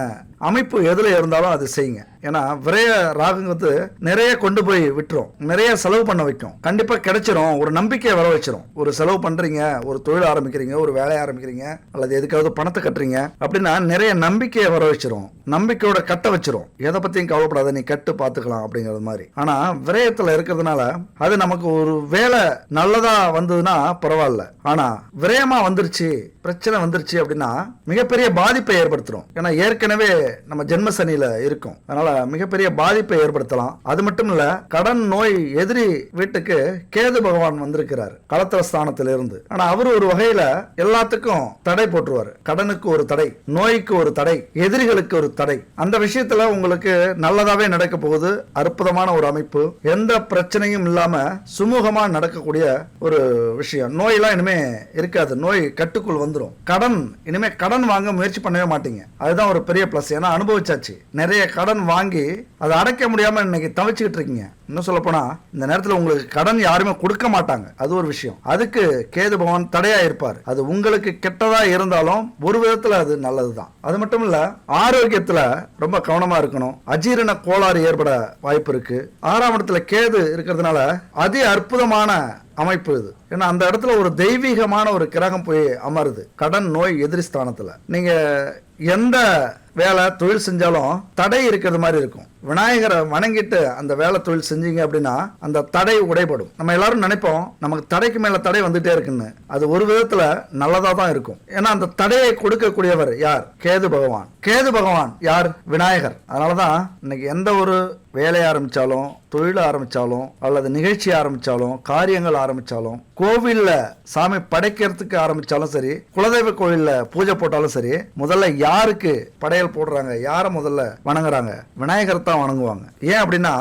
அமைப்பு எதுல இருந்தாலும் அது செய்யுங்க. ஏன்னா விரைய ராகுங்கிறது நிறைய கொண்டு போய் விட்டுரும், நிறைய செலவு பண்ண வைக்கும். கண்டிப்பா கிடைச்சிரும், ஒரு நம்பிக்கையை வர வச்சிரும். ஒரு செலவு பண்றீங்க, ஒரு தொழில் ஆரம்பிக்கிறீங்க, ஒரு வேலையை ஆரம்பிக்கிறீங்க, அல்லது எதுக்காவது பணத்தை கட்டுறீங்க அப்படின்னா நிறைய நம்பிக்கையை வர வச்சிரும், நம்பிக்கையோட கட்ட வச்சிரும். எதை பத்தியும் கவலைப்படாத, நீ கட்டு பாத்துக்கலாம் அப்படிங்கிறது மாதிரி. ஆனா விரயத்துல இருக்கிறதுனால அது நமக்கு ஒரு வேலை நல்லதா வந்ததுன்னா பரவாயில்ல. ஆனா விரயமா வந்துருச்சு, பிரச்சனை வந்துருச்சு அப்படின்னா மிகப்பெரிய பாதிப்பை ஏற்படுத்தும். ஏன்னா ஏற்கனவே நம்ம ஜென்ம சனியில இருக்கும். அதனால மிகப்பெரிய பாதிப்பை ஏற்படுத்தலாம். அது மட்டும் இல்ல, கடன் நோய் எதிரி வீட்டுக்கு கேது பகவான் வந்திருக்கிறார் களத்திர ஸ்தானத்தில இருந்து. ஆனா அவர் ஒரு வகையில எல்லாத்துக்கும் தடை போட்டுருவாரு. கடனுக்கு ஒரு தடை, நோய்க்கு ஒரு தடை, எதிரிகளுக்கு ஒரு தடை. அந்த விஷயத்துல உங்களுக்கு நல்லதாவே நடக்க போகுது. அற்புதமான ஒரு அமைப்பு, எந்த பிரச்சனையும் இல்லாம சுமூகமா நடக்கக்கூடிய ஒரு விஷயம். நோயெல்லாம் இனிமே இருக்காது, நோய் கட்டுக்குள் வந்துடும். கடன் இனிமே கடன் வாங்க முயற்சி பண்ணவே மாட்டீங்க. அதுதான் ஒரு பெரிய பிளஸ். ஏன்னா அனுபவிச்சாச்சு. நிறைய கடன் வாங்கி அதை அடைக்க முடியாம இன்னைக்கு தவிச்சுக்கிட்டு இருக்கீங்க. இன்னும் சொல்ல போனா இந்த நேரத்தில் உங்களுக்கு கடன் யாருமே கொடுக்க மாட்டாங்க. அது ஒரு விஷயம். அதுக்கு கேது பகவான் தடையா இருப்பார். அது உங்களுக்கு கெட்டதா இருந்தாலும் ஒரு விதத்துல அது நல்லதுதான். அது மட்டும் இல்ல, ஆரோக்கியத்துல ரொம்ப கவனமா இருக்கணும். அஜீரண கோளாறு ஏற்பட வாய்ப்பு இருக்கு. 6ஆம் இடத்துல கேது இருக்கிறதுனால அதி அற்புதமான அமைப்பு இது. ஏன்னா அந்த இடத்துல ஒரு தெய்வீகமான ஒரு கிரகம் போய் அமருது கடன் நோய் எதிரி ஸ்தானத்துல. நீங்க எந்த வேலை தொழில் செஞ்சாலும் தடை இருக்கிறது மாதிரி இருக்கும். விநாயகரை வணங்கிட்டு அந்த வேலை தொழில் செஞ்சீங்க அப்படின்னா அந்த தடை உடைபடும். நம்ம எல்லாரும் நினைப்போம் நமக்கு தடைக்கு மேல தடை வந்துட்டே இருக்குன்னு. அது ஒரு விதத்துல நல்லதா தான் இருக்கும். ஏன்னா அந்த தடையை கொடுக்கக்கூடியவர் யார்? கேது பகவான். கேது பகவான் யார்? விநாயகர். அதனாலதான் இன்னைக்கு எந்த ஒரு வேலையை ஆரம்பிச்சாலும், தொழில் ஆரம்பிச்சாலும், அல்லது நிகழ்ச்சி ஆரம்பிச்சாலும், காரியங்கள் ஆரம்பிச்சாலும், கோவில்ல சாமி படைக்கிறதுக்கு ஆரம்பிச்சாலும் சரி, குலதெய்வ கோவில்ல பூஜை போட்டாலும் சரி, முதல்ல யாருக்கு படையல் போடுறாங்க, யாரை முதல்ல வணங்குறாங்க? விநாயகர் தான் வணங்குவாங்க. ஏன் அப்படின்னா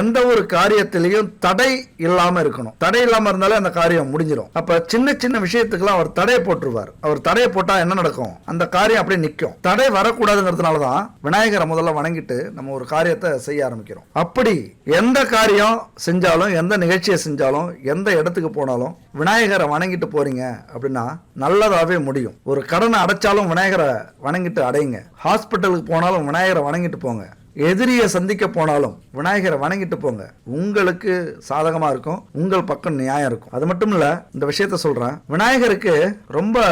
எந்த ஒரு காரியத்திலையும் தடை இல்லாம இருக்கணும். தடை இல்லாம இருந்தாலே அந்த காரியம் முடிஞ்சிடும். அப்ப சின்ன சின்ன விஷயத்துக்கெல்லாம் அவர் தடையை போட்டுருவார். அவர் தடையை போட்டா என்ன நடக்கும்? அந்த காரியம் அப்படியே நிற்கும். தடை வரக்கூடாதுங்கிறதுனாலதான் விநாயகரை முதல்ல வணங்கிட்டு நம்ம ஒரு காரியத்தை செய்ய ஆரம்பிக்கிறோம். அப்படி எந்த காரியம் செஞ்சாலும், எந்த நிகழ்ச்சியை செஞ்சாலும், எந்த இடத்துக்கு போனாலும் விநாயகரை வணங்கிட்டு போறீங்க அப்படின்னா நல்லதாவே முடியும். ஒரு கடனை அடைச்சாலும் விநாயகரை வணங்கிட்டு அடையுங்க. ஹாஸ்பிட்டலுக்கு போனாலும் விநாயகரை வணங்கிட்டு போங்க. எதிரியை சந்திக்க போனாலும் விநாயகரை வணங்கிட்டு போங்க. உங்களுக்கு சாதகமா இருக்கும், உங்கள் பக்கம் நியாயம் இருக்கும். அது மட்டும் இல்ல, இந்த விஷயத்த சொல்றேன், விநாயகருக்கு ரொம்ப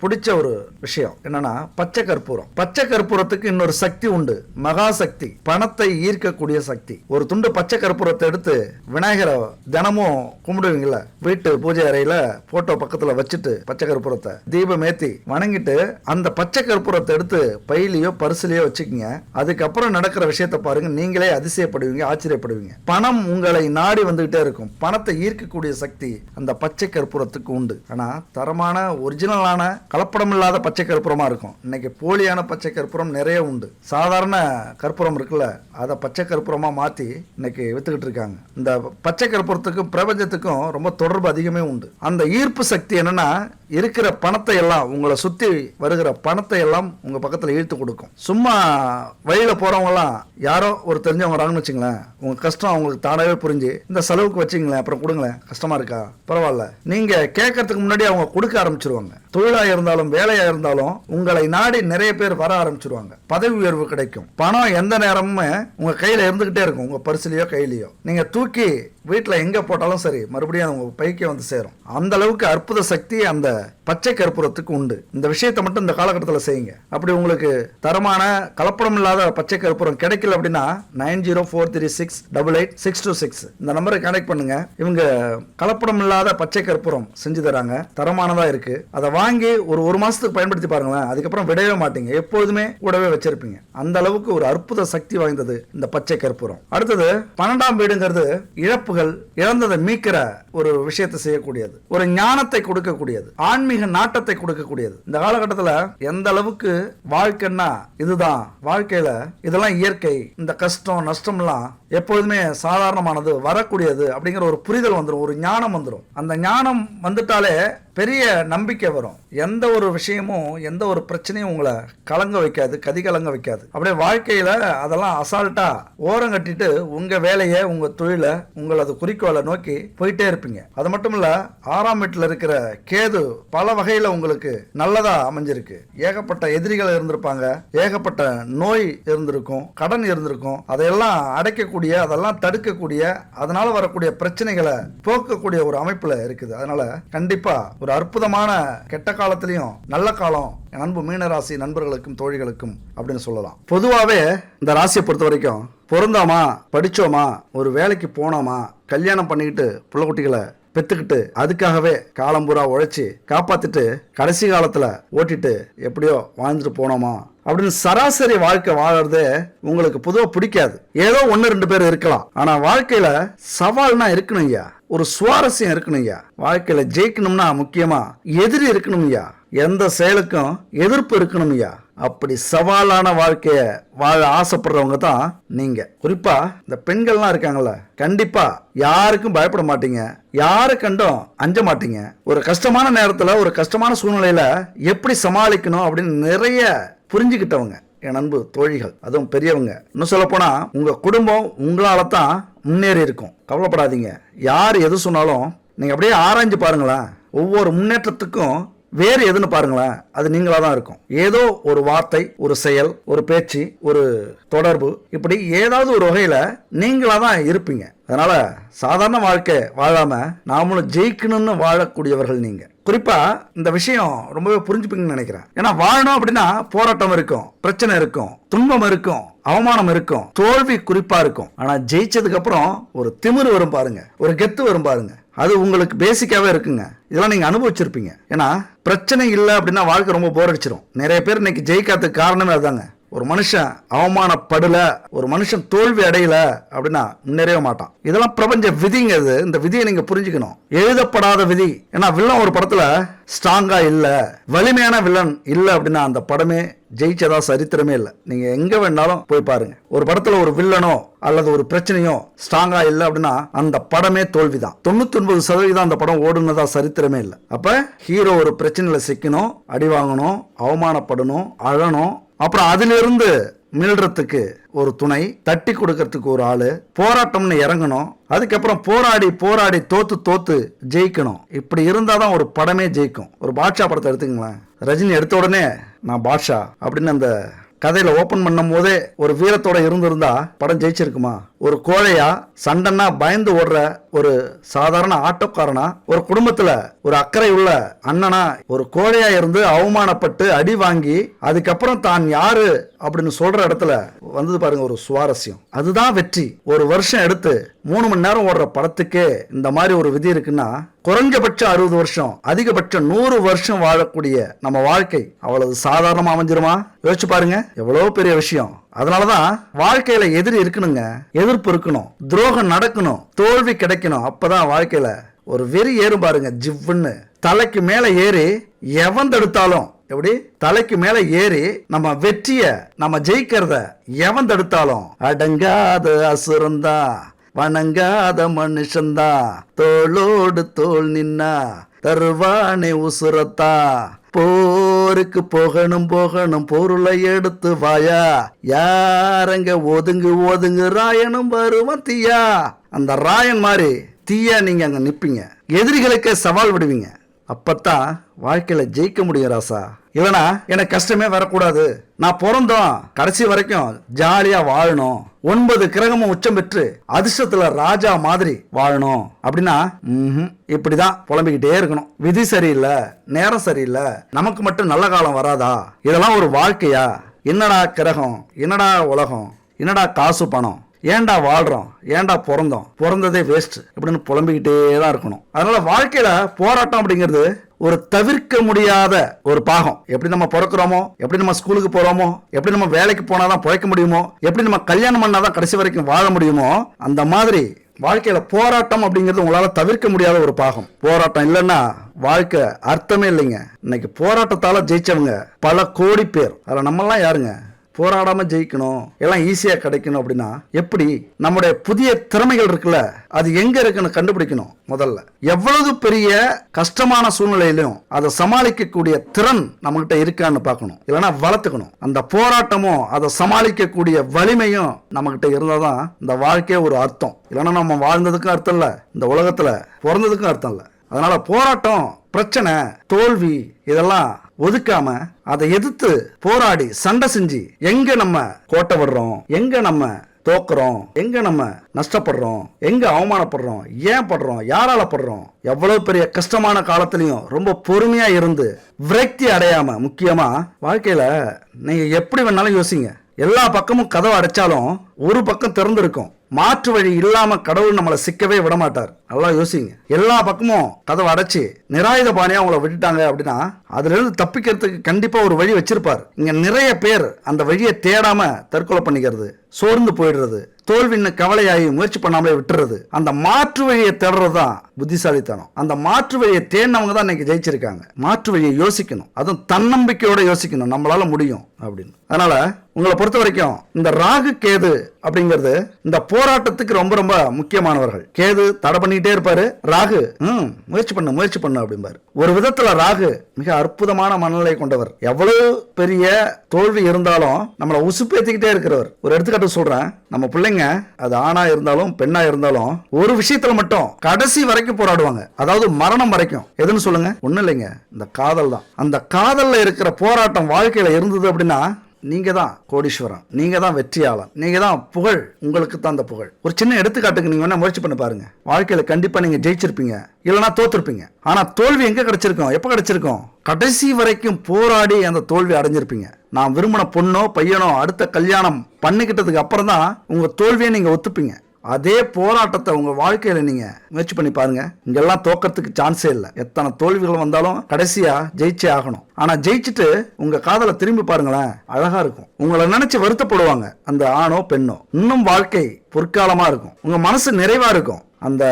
பிடிச்ச ஒரு விஷயம் என்னன்னா பச்சை கற்பூரம். பச்சை கற்பூரத்துக்கு இன்னொரு சக்தி உண்டு, மகா சக்தி, பணத்தை ஈர்க்கக்கூடிய சக்தி. ஒரு துண்டு பச்சை கற்பூரத்தை எடுத்து விநாயகரை தினமும் கும்பிடுவீங்களா? வீட்டு பூஜை அறையில போட்டோ பக்கத்துல வச்சுட்டு பச்சை கற்பூரத்தை தீபம் ஏத்தி வணங்கிட்டு அந்த பச்சை கற்பூரத்தை எடுத்து பையிலையோ பரிசுலையோ வச்சுக்கோங்க. அதுக்கப்புறம் நடக்கிற நடக்கிற விஷயத்தை பாருங்க, நீங்களே அதிசயப்படுவீங்க, ஆச்சரியப்படுவீங்க. பணம் உங்களை நாடி வந்துகிட்டே இருக்கும். பணத்தை ஈர்க்கக்கூடிய சக்தி அந்த பச்சை கற்பூரத்துக்கு உண்டு. ஆனா தரமான ஒரிஜினலான கலப்படம் இல்லாத பச்சை கற்பூரமா இருக்கும். இன்னைக்கு போலியான பச்சை கற்பூரம் நிறைய உண்டு. சாதாரண கற்பூரம் இருக்குல்ல, அதை பச்சை கற்பூரமா மாத்தி இன்னைக்கு வித்துக்கிட்டு இருக்காங்க. இந்த பச்சை கற்பூரத்துக்கும் பிரபஞ்சத்துக்கும் ரொம்ப தொடர்பு அதிகமே உண்டு. அந்த ஈர்ப்பு சக்தி என்னன்னா, இருக்கிற பணத்தை எல்லாம், உங்களை சுத்தி வருகிற பணத்தை எல்லாம் உங்க பக்கத்துல ஈர்த்து கொடுக்கும். சும்மா வழியில போறவங்க எல்லாம் யாரோ ஒரு தெரிஞ்சவங்க வராங்கன்னு வச்சுங்களேன், உங்க கஷ்டம் அவங்களுக்கு தானாவே புரிஞ்சு இந்த செலவுக்கு வச்சுங்களேன், அப்புறம் கொடுங்களேன், கஷ்டமா இருக்கா, பரவாயில்ல, நீங்க கேட்கறதுக்கு முன்னாடி அவங்க கொடுக்க ஆரம்பிச்சிருவாங்க. தொழிலா இருந்தாலும் வேலையா இருந்தாலும் உங்களை நாடி நிறைய பேர் வர ஆரம்பிச்சிருவாங்க. பதவி உயர்வு கிடைக்கும். பணம் எந்த நேரமுமே உங்க கையில இருந்துகிட்டே இருக்கும். உங்க பரிசுலயோ கையிலயோ நீங்க தூக்கி வீட்டில் எங்கே போட்டாலும் சரி, மறுபடியும் உங்க பைக்கே வந்து சேரும். அந்த அளவுக்கு அற்புத சக்தி அந்த பச்சை கற்பூரத்துக்கு உண்டு. இந்த விஷயத்தை மட்டும் இந்த காலகட்டத்தில் செய்யுங்க. அப்படி உங்களுக்கு தரமான கலப்படம் இல்லாத பச்சை கற்பூரம் கிடைக்கல அப்படின்னா 9043688626 இந்த நம்பரை கனெக்ட் பண்ணுங்க. இவங்க கலப்படம் இல்லாத பச்சை கற்பூரம் செஞ்சு தராங்க. தரமானதா இருக்கு. அதை வாங்கி ஒரு மாசத்துக்கு பயன்படுத்தி பாருங்களேன். அதுக்கப்புறம் விடவே மாட்டீங்க, எப்பொழுதுமே கூடவே வச்சிருப்பீங்க. அந்த அளவுக்கு ஒரு அற்புத சக்தி வாய்ந்தது இந்த பச்சை கற்பூரம். அடுத்தது 12ஆம் வீடுங்கிறது இழப்பு, இழந்ததை மீட்கிற ஒரு விஷயத்தை செய்யக்கூடியது, ஒரு ஞானத்தை கொடுக்கக்கூடியது, ஆன்மீக நாட்டத்தை கொடுக்கக்கூடியது. இந்த காலகட்டத்தில் எந்த அளவுக்கு வாழ்க்கைன்னா இதுதான், வாழ்க்கையில இதெல்லாம் இயற்கை, இந்த கஷ்டம் நஷ்டம் எல்லாம் எப்பொழுதுமே சாதாரணமானது, வரக்கூடியது அப்படிங்கிற ஒரு புரிதல் வந்துடும், ஒரு ஞானம் வந்துடும். அந்த ஞானம் வந்துட்டாலே பெரிய நம்பிக்கை வரும். எந்த ஒரு விஷயமும் எந்த ஒரு பிரச்சனையும் உங்களை கலங்க வைக்காது, கதி கலங்க வைக்காது. அப்படியே வாழ்க்கையில அதெல்லாம் அசால்ட்டா ஓரம் கட்டிட்டு உங்க வேலையை, உங்க தொழிலை, உங்களது குறிக்கோளை நோக்கி போயிட்டே இருப்பீங்க. அது மட்டும் இல்ல, 6ஆம் வீட்டில் இருக்கிற கேது பல வகையில உங்களுக்கு நல்லதா அமைஞ்சிருக்கு. ஏகப்பட்ட எதிரிகள் இருந்திருப்பாங்க, ஏகப்பட்ட நோய் இருந்திருக்கும், கடன் இருந்திருக்கும். அதையெல்லாம் அடைக்கக்கூடிய, அதெல்லாம் தடுக்கக்கூடிய, அதனால வரக்கூடிய பிரச்சனைகளை போக்கக்கூடிய ஒரு அமைப்புல இருக்குது. அதனால கண்டிப்பா ஒரு அற்புதமான கெட்ட காலத்திலையும் நல்ல காலம் அன்பு மீனராசி நண்பர்களுக்கும் தோழிகளுக்கும் அப்படின்னு சொல்லலாம். பொதுவாகவே இந்த ராசியை பொறுத்த வரைக்கும் பொருந்தாமா, படிச்சோமா, ஒரு வேலைக்கு போனோமா, கல்யாணம் பண்ணிக்கிட்டு புள்ள குட்டிகளை பெத்துக்கிட்டு அதுக்காகவே காலம்பூரா உழைச்சி காப்பாத்திட்டு கடைசி காலத்துல ஓட்டிட்டு எப்படியோ வாழ்ந்துட்டு போனோமா அப்படின்னு சராசரி வாழ்க்கை வாழறது உங்களுக்கு பொதுவாக பிடிக்காது. ஏதோ 1-2 பேர் இருக்கலாம். ஆனா வாழ்க்கையில சவால்னா இருக்கணும் ஐயா, ஒரு சுவாரஸ்யம் இருக்கணும் ஐயா. வாழ்க்கையில ஜெயிக்கணும்னா முக்கியமா எதிரி இருக்கணும் ஐயா, எந்த செயலுக்கும் எதிர்ப்பு இருக்கணும் ஐயா. அப்படி சவாலான வாழ்க்கைய வாழ ஆசைப்படுறவங்க தான் நீங்க. குறிப்பா இந்த பெண்கள்லாம் இருக்காங்கல்ல, கண்டிப்பா யாருக்கும் பயப்பட மாட்டீங்க, யாரு கண்டும் அஞ்ச மாட்டீங்க. ஒரு கஷ்டமான நேரத்துல, ஒரு கஷ்டமான சூழ்நிலையில எப்படி சமாளிக்கணும் அப்படின்னு நிறைய புரிஞ்சுக்கிட்டவங்க என் அன்பு தோழிகள், அதுவும் பெரியவங்க. இன்னும் சொல்ல போனா உங்க குடும்பம் உங்களால தான் முன்னேறி இருக்கும். கவலைப்படாதீங்க. யார் எது சொன்னாலும் நீங்க அப்படியே ஆராய்ஞ்சு பாருங்களேன். ஒவ்வொரு முன்னேற்றத்துக்கும் வேறு எதுன்னு பாருங்களேன், அது நீங்களா தான் இருக்கும். ஏதோ ஒரு வார்த்தை, ஒரு செயல், ஒரு பேச்சு, ஒரு தொடர்பு, இப்படி ஏதாவது ஒரு வகையில நீங்களா தான் இருப்பீங்க. அதனால சாதாரண வாழ்க்கை வாழாம நாமளும் ஜெயிக்கணும்னு வாழக்கூடியவர்கள் நீங்க. குறிப்பா இந்த விஷயம் ரொம்பவே புரிஞ்சுப்பீங்கன்னு நினைக்கிறேன். ஏன்னா வாழணும் அப்படின்னா போராட்டம் இருக்கும், பிரச்சனை இருக்கும், துன்பம் இருக்கும், அவமானம் இருக்கும், தோல்வி குறிப்பா இருக்கும். ஆனா ஜெயிச்சதுக்கு அப்புறம் ஒரு திமிரு வரும் பாருங்க, ஒரு கெத்து வரும் பாருங்க, அது உங்களுக்கு பேசிக்காவே இருக்குங்க. இதெல்லாம் நீங்க அனுபவிச்சிருப்பீங்க. ஏன்னா பிரச்சனை இல்லை அப்படின்னா வாழ்க்கை ரொம்ப போர் அடிச்சிடும். நிறைய பேர் இன்னைக்கு ஜெயிக்காததுக்கு காரணமே அதுதாங்க. ஒரு மனுஷன் அவமானப்படல, ஒரு மனுஷன் தோல்வி அடையல அப்படின்னா முன்னேறவே மாட்டான். இதெல்லாம் பிரபஞ்ச விதிங்க. இந்த விதியை நீங்க புரிஞ்சுக்கணும். எழுதப்படாத விதி. ஏன்னா வில்லன் ஒரு படத்துல ஸ்ட்ராங்கா இல்ல, வலிமையான வில்லன் இல்ல அப்படின்னா அந்த படமே ஜெயிச்சதா சரித்திரமே இல்லை. நீங்க எங்க வேணாலும் போய் பாருங்க, ஒரு படத்துல ஒரு வில்லனோ அல்லது ஒரு பிரச்சனையோ ஸ்ட்ராங்கா இல்ல அப்படின்னா அந்த படமே தோல்விதான். 99% அந்த படம் ஓடுனதா சரித்திரமே இல்லை. அப்ப ஹீரோ ஒரு பிரச்சனையில சிக்கணும், அடி வாங்கணும், அவமானப்படணும், அழணும், அப்புறம் அதிலிருந்து மீள்றதுக்கு ஒரு துணை, தட்டி கொடுக்கறதுக்கு ஒரு ஆளு, போராட்டம்னு இறங்கணும், அதுக்கப்புறம் போராடி போராடி தோத்து ஜெயிக்கணும். இப்படி இருந்தாதான் ஒரு படமே ஜெயிக்கும். ஒரு பாட்ஷா படத்தை எடுத்துங்களேன், ரஜினி எடுத்த உடனே நான் பாட்ஷா அப்படின்னு அந்த கதையில ஓபன் பண்ணும் போதே ஒரு வீரத்தோட இருந்திருந்தா படம் ஜெயிச்சிருக்குமா? ஒரு கோழையா சண்டைன்னா பயந்து ஓடுற ஒரு சாதாரண ஆட்டோக்காரனா, ஒரு குடும்பத்துல ஒரு அக்கறை உள்ள அண்ணனா, ஒரு கோழையா இருந்து அவமானப்பட்டு அடி வாங்கி அதுக்கப்புறம் தான் யாரு அப்படின்னு சொல்ற இடத்துல வந்தது பாருங்க ஒரு சுவாரஸ்யம். அதுதான் வெற்றி. ஒரு வருஷம் எடுத்து 3 மணி நேரம் ஓடுற படத்துக்கே இந்த மாதிரி ஒரு விதி இருக்குன்னா, குறைஞ்சபட்சம் 60 வருஷம், அதிகபட்சம் 100 வருஷம் வாழக்கூடிய நம்ம வாழ்க்கை அவ்வளவு சாதாரணமா அமைஞ்சிருமா? யோசிச்சு பாருங்க, எவ்வளவு பெரிய விஷயம். அதனாலதான் வாழ்க்கையில எதிரி இருக்கணுங்க, எதிர்ப்பு இருக்கணும், துரோகம் நடக்கணும், தோல்வி கிடைக்கணும். அப்பதான் வாழ்க்கையில ஒரு வெறி ஏறும் பாருங்க, ஜிவ்வுன்னு தலைக்கு மேல ஏறி எவன் தடுத்தாலும், எப்படி தலைக்கு மேல ஏறி நம்ம வெற்றிய, நம்ம ஜெயிக்கிறத எவன் தடுத்தாலும் அடங்காத அசுரந்தா, வணங்காத மனுஷந்தா, தோளோடு தோள் நின்னா தருவானே உசுரத்தா, போருக்கு போகணும் போகணும் பொருளை எடுத்து வாயா, யாரங்க ஒதுங்கு ஒதுங்கு ராயனும் வருவான் தீயா. அந்த ராயன் மாதிரி தீயா நீங்க அங்க நிப்பீங்க, எதிரிகளுக்கே சவால் விடுவீங்க. அப்பத்தான் வாழ்க்கையில ஜெயிக்க முடியும் ராசா. இல்லனா எனக்கு கஷ்டமே வரக்கூடாது, நான் பிறந்தோம் கடைசி வரைக்கும் ஜாலியா வாழணும், 9 கிரகமும் உச்சம் பெற்று அதிர்ஷ்டத்துல ராஜா மாதிரி வாழணும் அப்படின்னா இப்படிதான் புலம்பிக்கிட்டே இருக்கணும். விதி சரியில்லை, நேரம் சரியில்லை, நமக்கு மட்டும் நல்ல காலம் வராதா, இதெல்லாம் ஒரு வாழ்க்கையா? என்னடா கிரகம், என்னடா உலகம், என்னடா காசு பணம், ஏன்டா வாழ்றோம், ஏன்டா பிறந்தோம், பிறந்ததே வேஸ்ட் இப்படின்னு புலம்பிக்கிட்டே தான் இருக்கணும். அதனால வாழ்க்கையில போராட்டம் அப்படிங்கிறது ஒரு தவிர்க்க முடியாத ஒரு பாகம். எப்படி நம்ம பிறக்கிறோமோ, எப்படி நம்ம ஸ்கூலுக்கு போறோமோ, எப்படி நம்ம வேலைக்கு போனாதான் பிழைக்க முடியுமோ, எப்படி நம்ம கல்யாணம் பண்ணாதான் கடைசி வரைக்கும் வாழ முடியுமோ, அந்த மாதிரி வாழ்க்கையில போராட்டம் அப்படிங்கிறது உங்களால தவிர்க்க முடியாத ஒரு பாகம். போராட்டம் இல்லைன்னா வாழ்க்கை அர்த்தமே இல்லைங்க. இன்னைக்கு போராட்டத்தால ஜெயிச்சவங்க பல கோடி பேர். அதில் நம்மெல்லாம் யாருங்க? போராடாம ஜெயிக்கணும், எல்லாம் ஈஸியா கிடைக்கணும் அப்படின்னா எப்படி? நம்முடைய புதிய திறமைகள் இருக்குல்ல, அது எங்க இருக்குன்னு கண்டுபிடிக்கணும். முதல்ல எவ்வளவு பெரிய கஷ்டமான சூழ்நிலையிலும் அதை சமாளிக்கக்கூடிய திறன் நம்ம கிட்ட இருக்கான்னு பார்க்கணும், இல்லைன்னா வளர்த்துக்கணும். அந்த போராட்டமும் அதை சமாளிக்கக்கூடிய வலிமையும் நம்ம கிட்ட இருந்தாதான் இந்த வாழ்க்கையே ஒரு அர்த்தம். இல்லைன்னா நம்ம வாழ்ந்ததுக்கும் அர்த்தம் இல்லை, இந்த உலகத்துல பிறந்ததுக்கும் அர்த்தம் இல்லை. அதனால போராட்டம், பிரச்சனை, தோல்வி இதெல்லாம் ஒதுக்காம அதை எதிர்த்து போராடி சண்டை செஞ்சு எங்க நம்ம கோட்டை விடுறோம், எங்க நம்ம தோக்குறோம், எங்க நம்ம நஷ்டப்படுறோம், எங்க அவமானப்படுறோம், ஏன் படுறோம், யாரால படுறோம், எவ்வளவு பெரிய கஷ்டமான காலத்திலையும் ரொம்ப பொறுமையா இருந்து விரக்தி அடையாம, முக்கியமா வாழ்க்கையில நீங்க எப்படி வேணாலும் யோசிங்க, எல்லா பக்கமும் கதவை அடைச்சாலும் ஒரு பக்கம் திறந்திருக்கும். மாற்று வழி இல்லாம கடவுள் நம்மளை சிக்கவே விட மாட்டார். நல்லா யோசிங்க. எல்லா பக்கமும் கதவை அடைச்சு நிராயுத பாணியா உங்களை விட்டுட்டாங்க அப்படின்னா அதுல இருந்து தப்பிக்கிறதுக்கு கண்டிப்பா ஒரு வழி வச்சிருப்பார். இங்க நிறைய பேர் அந்த வழியை தேடாம தற்கொலை பண்ணிக்கிறது, சோர்ந்து போயிடுறது, தோல்வின்னு கவலையாகி முயற்சி பண்ணாமலே விட்டுறது. அந்த மாற்று வழியை தேடுறதுதான் புத்திசாலித்தனம். அந்த மாற்று வழியை தேடினவங்க தான் இன்னைக்கு ஜெயிச்சிருக்காங்க. மாற்று வழியை யோசிக்கணும், அதுவும் தன்னம்பிக்கையோட யோசிக்கணும், நம்மளால முடியும் அப்படின்னு. அதனால உங்களை பொறுத்த வரைக்கும் இந்த ராகு கேது அப்படிங்கிறது இந்த போராட்டத்துக்கு ரொம்ப ரொம்ப முக்கியமானவர்கள். கேது தடை பண்ணிட்டே இருப்பாரு, ராகு முயற்சி பண்ணு அப்படிம்பாரு. ஒரு விதத்துல ராகு மிக அற்புதமான மனநிலை கொண்டவர். எவ்வளவு பெரிய தோல்வி இருந்தாலும் நம்மளை உசுப்பேத்திக்கிட்டே இருக்கிறவர். ஒரு எடுத்துக்காட்டு சொல்றேன். நம்ம பிள்ளைங்க அது ஆணா இருந்தாலும் பெண்ணா இருந்தாலும் ஒரு விஷயத்துல மட்டும் கடைசி வரைக்கும் போராடுவாங்க, அதாவது மரணம் வரைக்கும். எதுன்னு சொல்லுங்க? ஒண்ணு இல்லைங்க, இந்த காதல் தான். அந்த காதல்ல இருக்கிற போராட்டம் வாழ்க்கையில இருந்தது அப்படின்னா நீங்க தான் கோடீஸ்வரன், நீங்க தான் வெற்றியாளன், நீங்க தான் புகழ், உங்களுக்கு தான் அந்த புகழ். ஒரு சின்ன எடுத்துக்காட்டுக்கு நீங்க வேணா முயற்சி பண்ணி பாருங்க. வாழ்க்கையில கண்டிப்பா நீங்க ஜெயிச்சிருப்பீங்க, இல்லைன்னா தோத்திருப்பீங்க. ஆனா தோல்வி எங்க கிடைச்சிருக்கும், எப்ப கிடைச்சிருக்கும்? கடைசி வரைக்கும் போராடி அந்த தோல்வி அடைஞ்சிருப்பீங்க. நான் விரும்பின பொண்ணோ பையனோ அடுத்த கல்யாணம் பண்ணிக்கிட்டதுக்கு அப்புறம் தான் உங்க தோல்வியை நீங்க ஒத்துப்பீங்க. அதே போராட்டத்தை உங்க வாழ்க்கையில நீங்க முயற்சி பண்ணி பாருங்க. இங்கெல்லாம் தோக்கிறதுக்கு சான்ஸே இல்லை. எத்தனை தோல்விகள் வந்தாலும் கடைசியா ஜெயிச்சே ஆகணும். ஆனா ஜெயிச்சுட்டு உங்க காதலை திரும்பி பாருங்களேன், அழகா இருக்கும். உங்களை நினைச்சு வருத்தப்படுவாங்க அந்த ஆணோ பெண்ணோ. இன்னும் வாழ்க்கை பொற்காலமா இருக்கும், உங்க மனசு நிறைவா இருக்கும். அந்த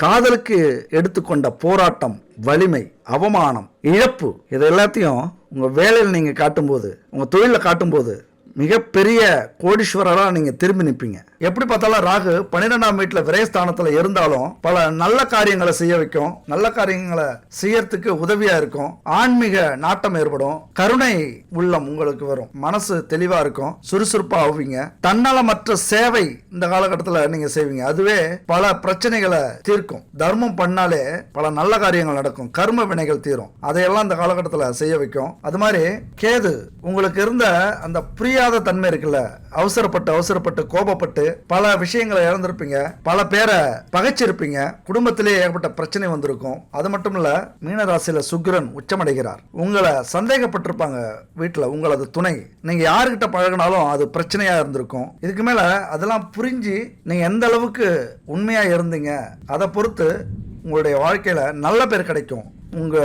காதலுக்கு எடுத்துக்கொண்ட போராட்டம், வலிமை, அவமானம், இழப்பு இது எல்லாத்தையும் உங்க வேலையில் நீங்க காட்டும்போது, உங்க தொழில காட்டும்போது மிகப்பெரிய கோடீஸ்வரரா நீங்க திரும்பி நிற்பீங்க. எப்படி பார்த்தாலும் ராகு 12ஆம் வீட்டுல விரயஸ்தானத்துல இருந்தாலும் பல நல்ல காரியங்களை செய்ய வைக்கும், நல்ல காரியங்களை செய்யறதுக்கு உதவியா இருக்கும். ஆன்மீக நாட்டம் ஏற்படும், கருணை உள்ளம் உங்களுக்கு வரும், மனசு தெளிவா இருக்கும், சுறுசுறுப்பா ஆவீங்க. தன்னலமற்ற சேவை இந்த காலகட்டத்தில் நீங்க செய்வீங்க, அதுவே பல பிரச்சனைகளை தீர்க்கும். தர்மம் பண்ணாலே பல நல்ல காரியங்கள் நடக்கும், கர்ம வினைகள் தீரும். அதையெல்லாம் இந்த காலகட்டத்தில் செய்ய வைக்கும். அது மாதிரி கேது உங்களுக்கு இருந்த அந்த பிரியா புரியாத தன்மை இருக்குல்ல, அவசரப்பட்டு கோபப்பட்டு பல விஷயங்களை இழந்திருப்பீங்க, பல பேரை பகைச்சிருப்பீங்க, குடும்பத்திலே ஏற்பட்ட பிரச்சனை வந்திருக்கும். அது மட்டும் இல்ல, மீனராசியில சுக்கிரன் உச்சமடைகிறார். உங்களை சந்தேகப்பட்டிருப்பாங்க வீட்டுல, உங்களது துணை, நீங்க யாருக்கிட்ட பழகினாலும் அது பிரச்சனையா இருந்திருக்கும். இதுக்கு மேல அதெல்லாம் புரிஞ்சு நீங்க எந்த அளவுக்கு உண்மையா இருந்தீங்க அதை பொறுத்து உங்களுடைய வாழ்க்கையில நல்ல பேர் கிடைக்கும். உங்க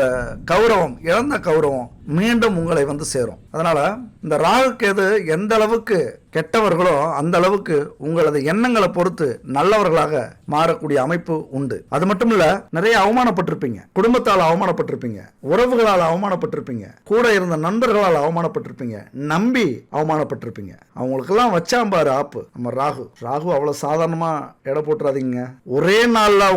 கௌரவம், இழந்த கௌரவம் மீண்டும் உங்களை வந்து சேரும். அதனால இந்த ராகு கேது எந்த அளவுக்கு கெட்டவர்களோ அந்த அளவுக்கு உங்களது எண்ணங்களை பொறுத்து நல்லவர்களாக மாறக்கூடிய அமைப்பு உண்டு. அது மட்டும் இல்ல, நிறைய அவமானப்பட்டிருப்பீங்க, குடும்பத்தால் அவமானப்பட்டிருப்பீங்க, உறவுகளால் அவமானப்பட்டிருப்பீங்க, கூட இருந்த நண்பர்களால் அவமானப்பட்டிருப்பீங்க, நம்பி அவமானப்பட்டிருப்பீங்க. அவங்களுக்கெல்லாம் வச்சாம்பாரு ஆப்பு நம்ம ராகு. அவ்வளவு சாதாரணமா எடை போட்டுறாதீங்க. ஒரே நாள்ல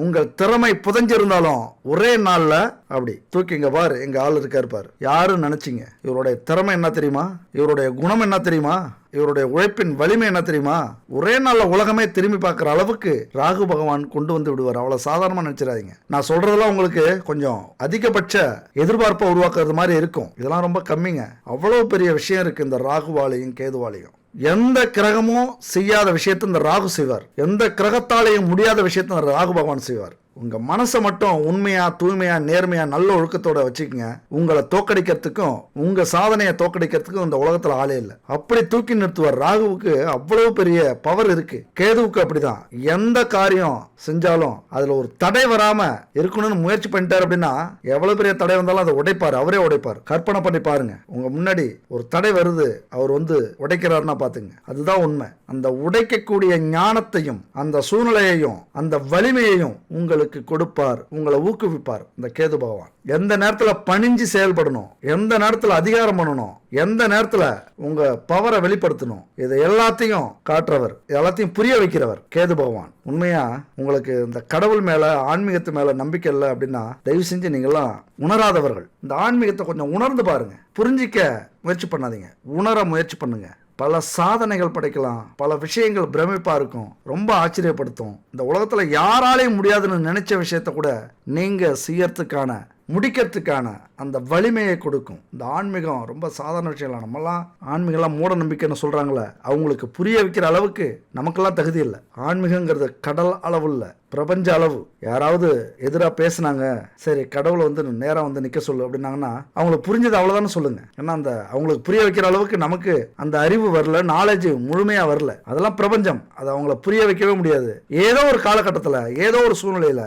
உங்க திறமை புதைஞ்சிருந்தாலும் ஒரே நாள்ல அப்படி தூக்கிங்க பாரு, எங்க ஆள் இருக்காரு பாரு. யாரும் நினைச்சீங்க இவருடைய திறமை என்ன தெரியுமா, இவருடைய குணம் என்ன தெரியுமா, இவருடைய உழைப்பின் வலிமை என்ன தெரியுமா, ஒரே நாள்ல உலகமே திரும்பி பார்க்கிற அளவுக்கு ராகு பகவான் கொண்டு வந்து விடுவார். அவ்வளவு சாதாரணமா நினைச்சிடாதீங்க. நான் சொல்றதெல்லாம் உங்களுக்கு கொஞ்சம் அதிகபட்ச எதிர்பார்ப்பை உருவாக்குறது மாதிரி இருக்கும். இதெல்லாம் ரொம்ப கம்மிங்க. அவ்வளவு பெரிய விஷயம் இருக்கு இந்த ராகுவாலையும் கேதுவாலையும். எந்த கிரகமும் செய்யாத விஷயத்தை இந்த ராகு செய்வார். எந்த கிரகத்தாலையும் முடியாத விஷயத்தை இந்த ராகு பகவான் செய்வார். உங்க மனசை மட்டும் உண்மையா, தூய்மையா, நேர்மையா, நல்ல ஒழுக்கத்தோட வச்சுக்கோங்க. உங்களை தோக்கடிக்கிறதுக்கும் உங்க சாதனையை தோக்கடிக்கிறதுக்கும் இந்த உலகத்துல ஆளே இல்லை. அப்படி தூக்கி நிறுத்துவார். ராகுவுக்கு அவ்வளவு பெரிய பவர் இருக்கு. கேதுவுக்கு அப்படிதான். எந்த காரியம் செஞ்சாலும் அதுல ஒரு தடை வராம இருக்கணும்னு முயற்சி பண்ணிட்டாரு அப்படின்னா எவ்வளவு பெரிய தடை வந்தாலும் அதை உடைப்பார், அவரே உடைப்பார். கற்பனை பண்ணி பாருங்க, உங்க முன்னாடி ஒரு தடை வருது, அவர் வந்து உடைக்கிறாருன்னா பாத்துங்க. அதுதான் உண்மை. அந்த உடைக்கக்கூடிய ஞானத்தையும் அந்த சூழ்நிலையையும் அந்த வலிமையையும் உங்களுக்கு கொடுப்பார், உங்களை ஊக்குவிப்பார் இந்த கேது பகவான். எந்த நேரத்துல பணிஞ்சு செயல்படணும், எந்த நேரத்துல அதிகாரம் பண்ணணும், எந்த நேரத்துல உங்க பவரை வெளிப்படுத்தணும், இதை எல்லாத்தையும் காட்டுறவர், எல்லாத்தையும் புரிய வைக்கிறவர் கேது பகவான். உண்மையா உங்களுக்கு இந்த கடவுள் மேல, ஆன்மீகத்து மேல நம்பிக்கை இல்லை அப்படின்னா தயவு செஞ்சு நீங்கெல்லாம் உணராதவர்கள். இந்த ஆன்மீகத்தை கொஞ்சம் உணர்ந்து பாருங்க, புரிஞ்சிக்க முயற்சி பண்ணாதீங்க, உணர முயற்சி பண்ணுங்க. பல சாதனைகள் படைக்கலாம், பல விஷயங்கள் பிரமிப்பா இருக்கும், ரொம்ப ஆச்சரியப்படுத்தும். இந்த உலகத்துல யாராலையும் முடியாதுன்னு நினைச்ச விஷயத்த கூட நீங்க செய்யறதுக்கான, முடிக்கிறதுக்கான அந்த வலிமையை கொடுக்கும். இந்த ஆன்மீகம் ரொம்ப சாதாரண விஷயம் இல்லை. நம்மலாம் ஆன்மீகம்லாம் மூட நம்பிக்கைன்னு சொல்றாங்களே, அவங்களுக்கு புரிய வைக்கிற அளவுக்கு நமக்கெல்லாம் தகுதி இல்லை. ஆன்மீகங்கிறது கடல் அளவு இல்லை, பிரபஞ்ச அளவு. யாராவது எதிராக பேசினாங்க, சரி கடவுளை வந்து நேரம் வந்து நிக்க சொல்லு அப்படின்னாங்கன்னா அவங்களுக்கு புரிஞ்சது அவ்வளவுதானே சொல்லுங்க. ஏன்னா அந்த அவங்களுக்கு புரிய வைக்கிற அளவுக்கு நமக்கு அந்த அறிவு வரல, நாலேஜ் முழுமையா வரல. அதெல்லாம் பிரபஞ்சம், அதை அவங்கள புரிய வைக்கவே முடியாது. ஏதோ ஒரு காலகட்டத்தில், ஏதோ ஒரு சூழ்நிலையில,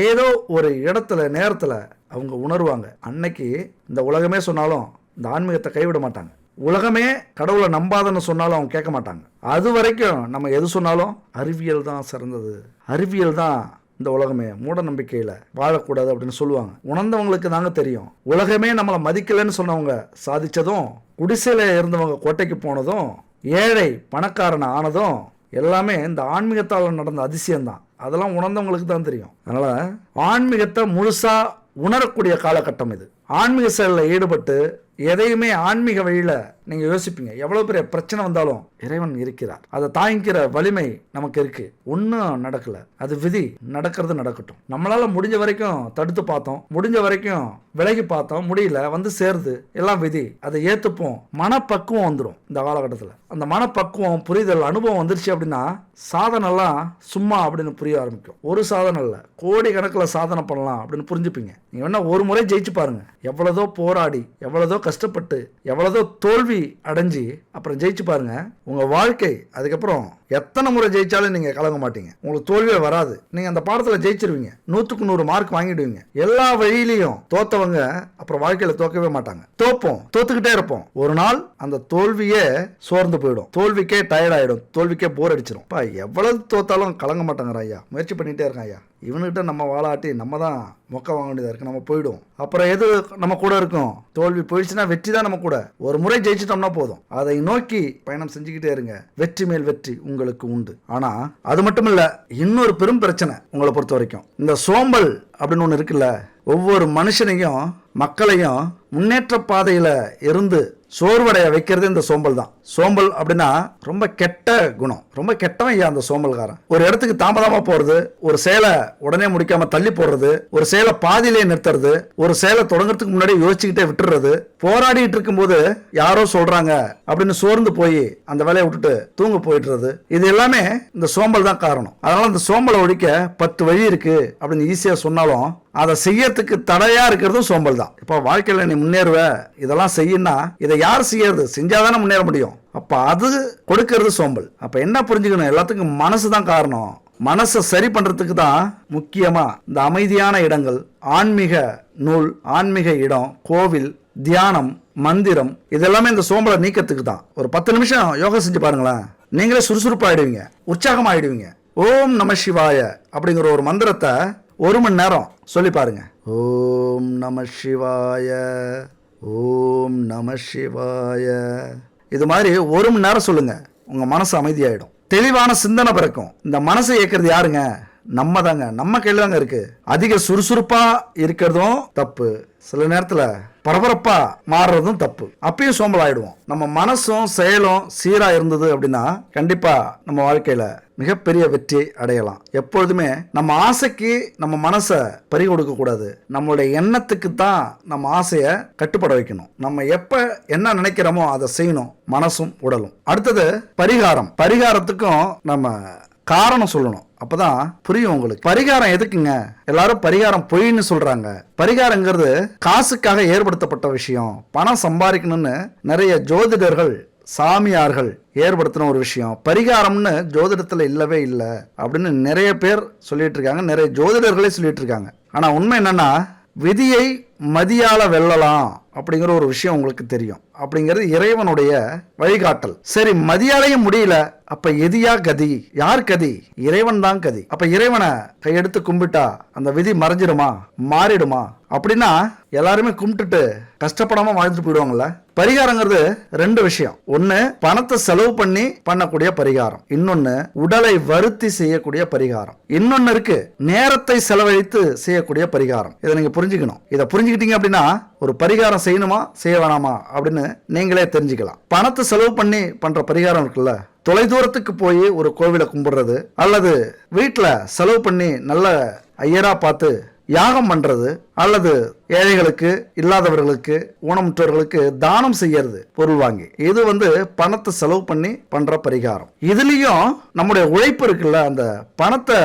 ஏதோ ஒரு இடத்துல, நேரத்துல அவங்க உணர்வாங்க. அன்னைக்கு இந்த உலகமே சொன்னாலும் இந்த ஆன்மீகத்தை கைவிட மாட்டாங்க. உலகமே கடவுளை நம்பாதன்னு சொன்னாலும் அவங்க கேட்க மாட்டாங்க. அது வரைக்கும் நம்ம எது சொன்னாலும் அறிவியல் தான் சிறந்தது, அறிவியல் தான் இந்த உலகமே, மூட நம்பிக்கையில வாழக்கூடாது அப்படின்னு சொல்லுவாங்க. உணர்ந்தவங்களுக்கு தாங்க தெரியும். உலகமே நம்மளை மதிக்கலைன்னு சொன்னவங்க சாதிச்சதும், குடிசையில இருந்தவங்க கோட்டைக்கு போனதும், ஏழை பணக்காரன் ஆனதும் எல்லாமே இந்த ஆன்மீகத்தால் நடந்த அதிசயம்தான். அதெல்லாம் உணர்ந்தவங்களுக்கு தான் தெரியும். அதனால ஆன்மீகத்தை முழுசா உணரக்கூடிய காலகட்டம் இது. ஆன்மீக செயலில் ஈடுபட்டு எதையுமே ஆன்மீக வழியில நீங்க யோசிப்பீங்க. எவ்வளவு பெரிய பிரச்சனை வந்தாலும் இறைவன் இருக்கிறார், அதை தாங்கிக்கிற வலிமை நமக்கு இருக்கு. ஒன்னும் நடக்கல, அது விதி, நடக்கிறது நடக்கட்டும். நம்மளால முடிஞ்ச வரைக்கும் தடுத்து பார்த்தோம், முடிஞ்ச வரைக்கும் விலகி பார்த்தோம், முடியல, வந்து சேருது, எல்லாம் விதி, அதை ஏத்துப்போம். மனப்பக்குவம் வந்துடும் இந்த காலகட்டத்தில். அந்த மனப்பக்குவம், புரிதல், அனுபவம் வந்துருச்சு அப்படின்னா சாதனைலாம் சும்மா அப்படின்னு புரிய ஆரம்பிக்கும். ஒரு சாதனை இல்லை, கோடி கணக்கில் சாதனை பண்ணலாம் அப்படின்னு புரிஞ்சுப்பீங்க. நீங்க வேணா ஒரு முறை ஜெயிச்சு பாருங்க. எவ்வளதோ போராடி, எவ்வளதோ கஷ்டப்பட்டு, எவ்வளதோ தோல்வி அடைஞ்சு அப்புறம் ஜெயிச்சு பாருங்க. உங்க வாழ்க்கை அதுக்கப்புறம் எத்தனை முறை ஜெயிச்சாலும் நீங்க கலங்க மாட்டீங்க, உங்களுக்கு தோல்வியே வராது. நீங்க அந்த பாடத்துல ஜெயிச்சிருவீங்க, 100க்கு 100 மார்க் வாங்கிடுவீங்க. எல்லா வழியிலையும் தோத்தவங்க அப்புறம் வாழ்க்கையில தோக்கவே மாட்டாங்க. தோப்போம், தோத்துக்கிட்டே இருப்போம். ஒரு நாள் அந்த தோல்வியே சோர்ந்து போயிடும், தோல்விக்கே டயர்ட் ஆயிடும், தோல்விக்கே போர் அடிச்சிடும். எவ்வளவு தோத்தாலும் கலங்க மாட்டாங்க ஐயா, முயற்சி பண்ணிட்டே இருக்காங்க ஐயா. இவனுக்கிட்ட நம்ம வாழாட்டி நம்ம தான் மொக்க வாங்க வேண்டியதா இருக்கு, நம்ம போயிடும். அப்புறம் எது நம்ம கூட இருக்கும்? தோல்வி போயிடுச்சுன்னா வெற்றி தான் நம்ம கூட. ஒரு முறை ஜெயிச்சிட்டோம்னா போதும், அதை நோக்கி பயணம் செஞ்சுக்கிட்டே இருங்க. வெற்றி மேல் வெற்றி உங்களுக்கு உண்டு. ஆனா அது மட்டும் இல்ல, இன்னொரு பெரும் பிரச்சனை உங்களை பொறுத்த வரைக்கும், இந்த சோம்பல் அப்படின்னு ஒண்ணு இருக்குல்ல. ஒவ்வொரு மனுஷனையும் மக்களையும் முன்னேற்ற பாதையில இருந்து சோர்வடைய வைக்கிறது இந்த சோம்பல் தான். சோம்பல் அப்படின்னா ரொம்ப கெட்ட குணம், ரொம்ப கெட்டவன் ஐயா அந்த சோம்பல்காரன். ஒரு இடத்துக்கு தாமதமா போறது, ஒரு செயலை உடனே முடிக்காம தள்ளி போடுறது, ஒரு செயலை பாதியிலே நிறுத்துறது, ஒரு செயலை தொடங்குறதுக்கு முன்னாடி யோசிச்சுக்கிட்டே விட்டுறது, போராடிட்டு இருக்கும்போது யாரோ சொல்றாங்க அப்படின்னு சோர்ந்து போய் அந்த வேலையை விட்டுட்டு தூங்க போயிடுறது, இது எல்லாமே இந்த சோம்பல் தான் காரணம். அதனால இந்த சோம்பலை ஒழிக்க 10 வழி இருக்கு அப்படின்னு ஈஸியா சொன்னாலும் அதை செய்யறதுக்கு தடையா இருக்கிறதும் சோம்பல் தான். இப்போ வாழ்க்கையில நீ முன்னேறுவ, இதெல்லாம் செய்யணும்னா இதை யார் செய்யறது? செஞ்சாதானே முன்னேற முடியும். அப்ப அது கொடுக்கறது சோம்பல். அப்ப என்ன புரிஞ்சுக்கணும்? எல்லாத்துக்கும் மனசு தான் காரணம். மனசை சரி பண்றதுக்கு தான் முக்கியமா இந்த அமைதியான இடங்கள், ஆன்மீக நூல், ஆன்மீக இடம், கோவில், தியானம், மந்திரம், இதெல்லாமே இந்த சோம்பலை நீக்கத்துக்கு தான். ஒரு 10 நிமிஷம் யோகா செஞ்சு பாருங்களேன், நீங்களே சுறுசுறுப்பாயிடுவீங்க, உற்சாகமாயிடுவீங்க. ஓம் நம சிவாய அப்படிங்கிற ஒரு மந்திரத்தை 1 மணி நேரம் சொல்லி பாருங்க. ஓம் நம சிவாய, ஓம் நம சிவாய. இது மாதிரி 1 மணி நேரம் சொல்லுங்க, உங்க மனசு அமைதியாயிடும், தெளிவான சிந்தனை பிறக்கும். இந்த மனசை இயக்கிறது யாருங்க? நம்ம தாங்க, நம்ம கையில் தாங்க இருக்கு. அதிக சுறுசுறுப்பா இருக்கிறதும் தப்பு, சில நேரத்துல பரபரப்பா மாறுறதும் தப்பு. அப்பயும் சோம்பல் ஆயிடுவோம். நம்ம மனசும் செயலும் சீரா இருந்தது அப்படின்னா கண்டிப்பா நம்ம வாழ்க்கையில மிகப்பெரிய வெற்றி அடையலாம். எப்பொழுதுமே நம்ம ஆசைக்கு நம்ம மனசை பறி கொடுக்க கூடாது. நம்மளுடைய எண்ணத்துக்கு தான் நம்ம ஆசையை கட்டுப்பட வைக்கணும். நம்ம எப்ப என்ன நினைக்கிறோமோ அதை செய்யணும், மனசும் உடலும். அடுத்தது பரிகாரம். பரிகாரத்துக்கும் நம்ம காரணம் சொல்லணும், அப்பதான் புரியும் உங்களுக்கு. பரிகாரம் எதுக்குங்க? எல்லாரும் பரிகாரம் பொய்ன்னு சொல்றாங்க. பரிகாரங்கிறது காசுக்காக ஏற்படுத்தப்பட்ட விஷயம். பணம் சம்பாதிக்கணும்னு நிறைய ஜோதிடர்கள், சாமியார்கள் ஏற்படுத்தின ஒரு விஷயம். பரிகாரம்னு ஜோதிடத்துல இல்லவே இல்லை அப்படின்னு நிறைய பேர் சொல்லிட்டு இருக்காங்க, நிறைய ஜோதிடர்களே சொல்லிட்டு இருக்காங்க. ஆனா உண்மை என்னன்னா, விதியை மதியால வெல்லலாம் அப்படிங்கிற ஒரு விஷயம் உங்களுக்கு தெரியும். அப்படிங்கிறது இறைவனுடைய வழிகாட்டல். சரி, மதியாலையும் முடியல, அப்ப எதியா கதி? யார் கதி? இறைவன் தான் கதி. அப்ப இறைவனை கையெடுத்து கும்பிட்டா அந்த விதி மறைஞ்சிடுமா, மாறிடுமா? அப்படின்னா எல்லாருமே கும்பிட்டுட்டு கஷ்டப்படாம வாழ்ந்துட்டு போயிடுவாங்கல்ல. பரிகாரங்கிறது 2 விஷயம். ஒன்னு பணத்தை செலவு பண்ணி பண்ணக்கூடிய பரிகாரம், இன்னொன்னு உடலை வருத்தி செய்யக்கூடிய பரிகாரம், இன்னொன்னு இருக்கு நேரத்தை செலவழித்து செய்யக்கூடிய பரிகாரம். இதை நீங்க புரிஞ்சுக்கணும். இதை புரிஞ்சுக்கிட்டீங்க அப்படின்னா ஒரு பரிகாரம் செய்யணுமா செய்ய வேணாமா அப்படின்னு நீங்களே தெரிஞ்சுக்கலாம். பணத்தை செலவு பண்ணி பண்ற பரிகாரம் இருக்குல்ல, தொலைதூரத்துக்கு போய் ஒரு கோவிலை கும்பிடுறது, அல்லது வீட்டில் செலவு பண்ணி நல்ல ஐயரா பார்த்து யாகம் பண்றது, அல்லது ஏழைகளுக்கு, இல்லாதவர்களுக்கு, ஊனமுற்றவர்களுக்கு தானம் செய்யறது பொருள் வாங்கி, இது பணத்தை செலவு பண்ணி பண்ற பரிகாரம். இதுலயும் நம்முடைய உழைப்பு இருக்குல்ல, அந்த பணத்தை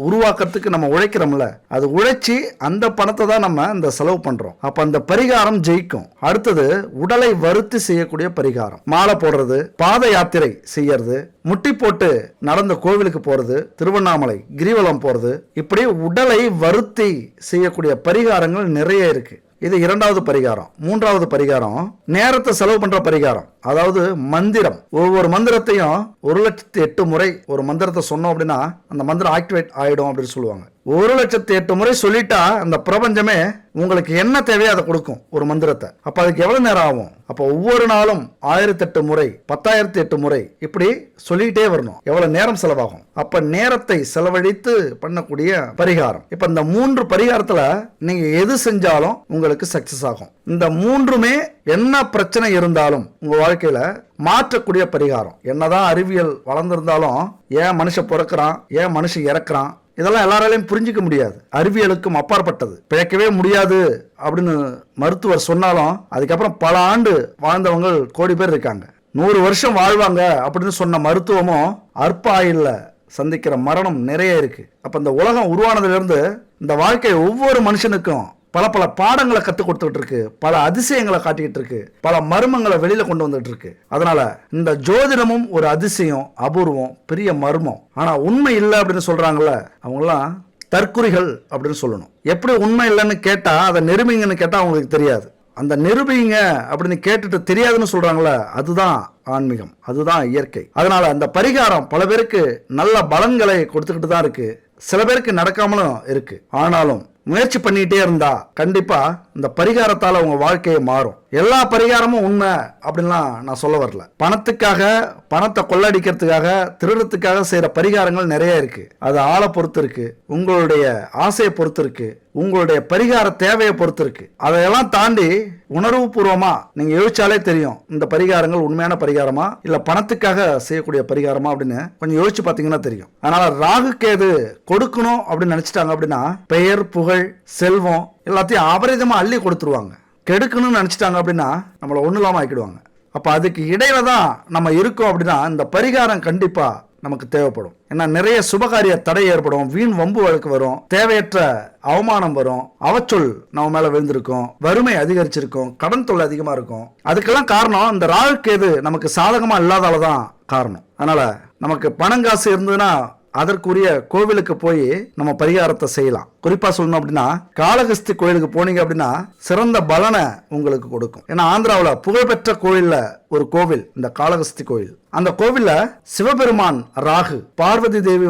உருவாக்குறதுக்கு நம்ம உழைக்கிறோம்ல, அது உழைச்சி அந்த பணத்தை தான் நம்ம இந்த செலவு பண்றோம். அப்ப அந்த பரிகாரம் ஜெயிக்கும். அடுத்தது உடலை வருத்தி செய்யக்கூடிய பரிகாரம். மாலை போடுறது, பாத யாத்திரை செய்யறது, முட்டி போட்டு நடந்த கோவிலுக்கு போறது, திருவண்ணாமலை கிரிவலம் போறது, இப்படி உடலை வருத்தி செய்யக்கூடிய பரிகாரங்கள் நிறைய இருக்கு. இது 2வது பரிகாரம். 3வது பரிகாரம் நேரத்தை செலவு பண்ற பரிகாரம், அதாவது மந்திரம். ஒவ்வொரு மந்திரத்தையும் 1,08 முறை ஒரு மந்திரத்தை சொன்னோம் அப்படின்னா அந்த மந்திரம் ஆக்டிவேட் ஆயிடும் அப்படின்னு சொல்லுவாங்க. 1,08 முறை சொல்லிட்டா அந்த பிரபஞ்சமே உங்களுக்கு என்ன தேவையோ அதை கொடுக்கும் ஒரு மந்திரத்தை. அப்ப அதுக்கு எவ்வளவு நேரம் ஆகும்? அப்ப ஒவ்வொரு நாளும் 1008 முறை, 10,008 முறை இப்படி சொல்லிட்டே வரணும். எவ்வளவு நேரம் செலவாகும்? அப்ப நேரத்தை செலவழித்து பண்ணக்கூடிய பரிகாரம். இப்ப இந்த 3 பரிகாரத்துல நீங்க எது செஞ்சாலும் உங்களுக்கு சக்சஸ் ஆகும். இந்த 3மே என்ன பிரச்சனை இருந்தாலும் உங்க வாழ்க்கையில மாற்றக்கூடிய பரிகாரம். என்னதான் அறிவியல் வளர்ந்திருந்தாலும் ஏன் மனுஷன் பிறக்கிறான், ஏன் மனுஷன் இறக்குறான், இதெல்லாம் எல்லாராலையும் புரிஞ்சிக்க முடியாது. அறிவியலுக்கும் அப்பாற்பட்டது. பிழைக்கவே முடியாது அப்படின்னு மருத்துவர் சொன்னாலும் அதுக்கப்புறம் பல ஆண்டு வாழ்ந்தவங்க கோடி பேர் இருக்காங்க. 100 வருஷம் வாழ்வாங்க அப்படின்னு சொன்ன மருத்துவமும் அற்ப ஆயுள்ல சந்திக்கிற மரணம் நிறைய இருக்கு. அப்ப இந்த உலகம் உருவானதுல இருந்து இந்த வாழ்க்கை ஒவ்வொரு மனுஷனுக்கும் பல பல பாடங்களை கற்றுக் கொடுத்துட்டு இருக்கு, பல அதிசயங்களை காட்டிக்கிட்டு இருக்கு, பல மர்மங்களை வெளியில கொண்டு வந்துட்டு இருக்கு. அதனால இந்த ஜோதிடமும் ஒரு அதிசயம், அபூர்வம், பெரிய மர்மம். ஆனா உண்மை இல்லை அப்படின்னு சொல்றாங்கல்ல, அவங்கெல்லாம் தற்குறிகள் அப்படின்னு சொல்லணும். எப்படி உண்மை இல்லைன்னு கேட்டா அதை நிரூபிங்கன்னு கேட்டா அவங்களுக்கு தெரியாது. அந்த நிரூபிங்க அப்படின்னு கேட்டுட்டு தெரியாதுன்னு சொல்றாங்களே, அதுதான் ஆன்மீகம், அதுதான் இயற்கை. அதனால அந்த பரிகாரம் பல பேருக்கு நல்ல பலன்களை கொடுத்துக்கிட்டு தான் இருக்கு, சில பேருக்கு நடக்காமலும் இருக்கு. ஆனாலும் முயற்சி பண்ணிட்டே இருந்தா கண்டிப்பா இந்த பரிகாரத்தால உங்க வாழ்க்கையை மாறும். எல்லா பரிகாரமும் உண்மை அப்படின்லாம் நான் சொல்ல வரல. பணத்துக்காக, பணத்தை கொள்ளடிக்கிறதுக்காக, திருடத்துக்காக செய்யற பரிகாரங்கள் நிறைய இருக்கு. அது ஆளை பொறுத்து இருக்கு, உங்களுடைய ஆசையை பொறுத்து இருக்கு, உங்களுடைய பரிகார தேவையை பொறுத்து இருக்கு. அதையெல்லாம் தாண்டி உணர்வு பூர்வமா நீங்க யோசிச்சாலே தெரியும் இந்த பரிகாரங்கள் உண்மையான பரிகாரமா இல்ல பணத்துக்காக செய்யக்கூடிய பரிகாரமா அப்படின்னு கொஞ்சம் யோசிச்சு பாத்தீங்கன்னா தெரியும். அதனால ராகு கேது கொடுக்கணும் அப்படின்னு நினைச்சிட்டாங்க அப்படின்னா பெயர், புகழ், செல்வம் எல்லாத்தையும் அபரிதமா அள்ளி கொடுத்துருவாங்க. கெடுக்கணும்னு நினைச்சிட்டாங்க அப்படின்னா நம்மளை ஒண்ணு இல்லாம ஆக்கிடுவாங்க. அப்ப அதுக்கு இடையில தான் நம்ம இருக்கோம் அப்படின்னா இந்த பரிகாரம் கண்டிப்பா நமக்கு தேவைப்படும். ஏன்னா நிறைய சுபகாரிய தடை ஏற்படும், வீண் வம்பு வழக்கு வரும், தேவையற்ற அவமானம் வரும், அவச்சொல் நம்ம மேல விழுந்திருக்கும், வறுமை அதிகரிச்சிருக்கும், கடன் தொல்லை அதிகமா இருக்கும். அதுக்கெல்லாம் காரணம் இந்த ராகு கேது நமக்கு சாதகமா இல்லாதாலதான் காரணம். அதனால நமக்கு பணங்காசு இருந்ததுன்னா அதற்குரிய கோவிலுக்கு போய் நம்ம பரிகாரத்தை செய்யலாம். குறிப்பா சொல்லணும் அப்படின்னா காளகஸ்தி கோயிலுக்கு போனீங்க அப்படின்னா சிறந்த பலனை உங்களுக்கு கொடுக்கும். ஏன்னா ஆந்திராவில் புகழ்பெற்ற கோயில்ல ஒரு கோவில் இந்த காளகஸ்தி கோயில். அந்த கோவில்ல சிவபெருமான் ராகு, பார்வதி தேவி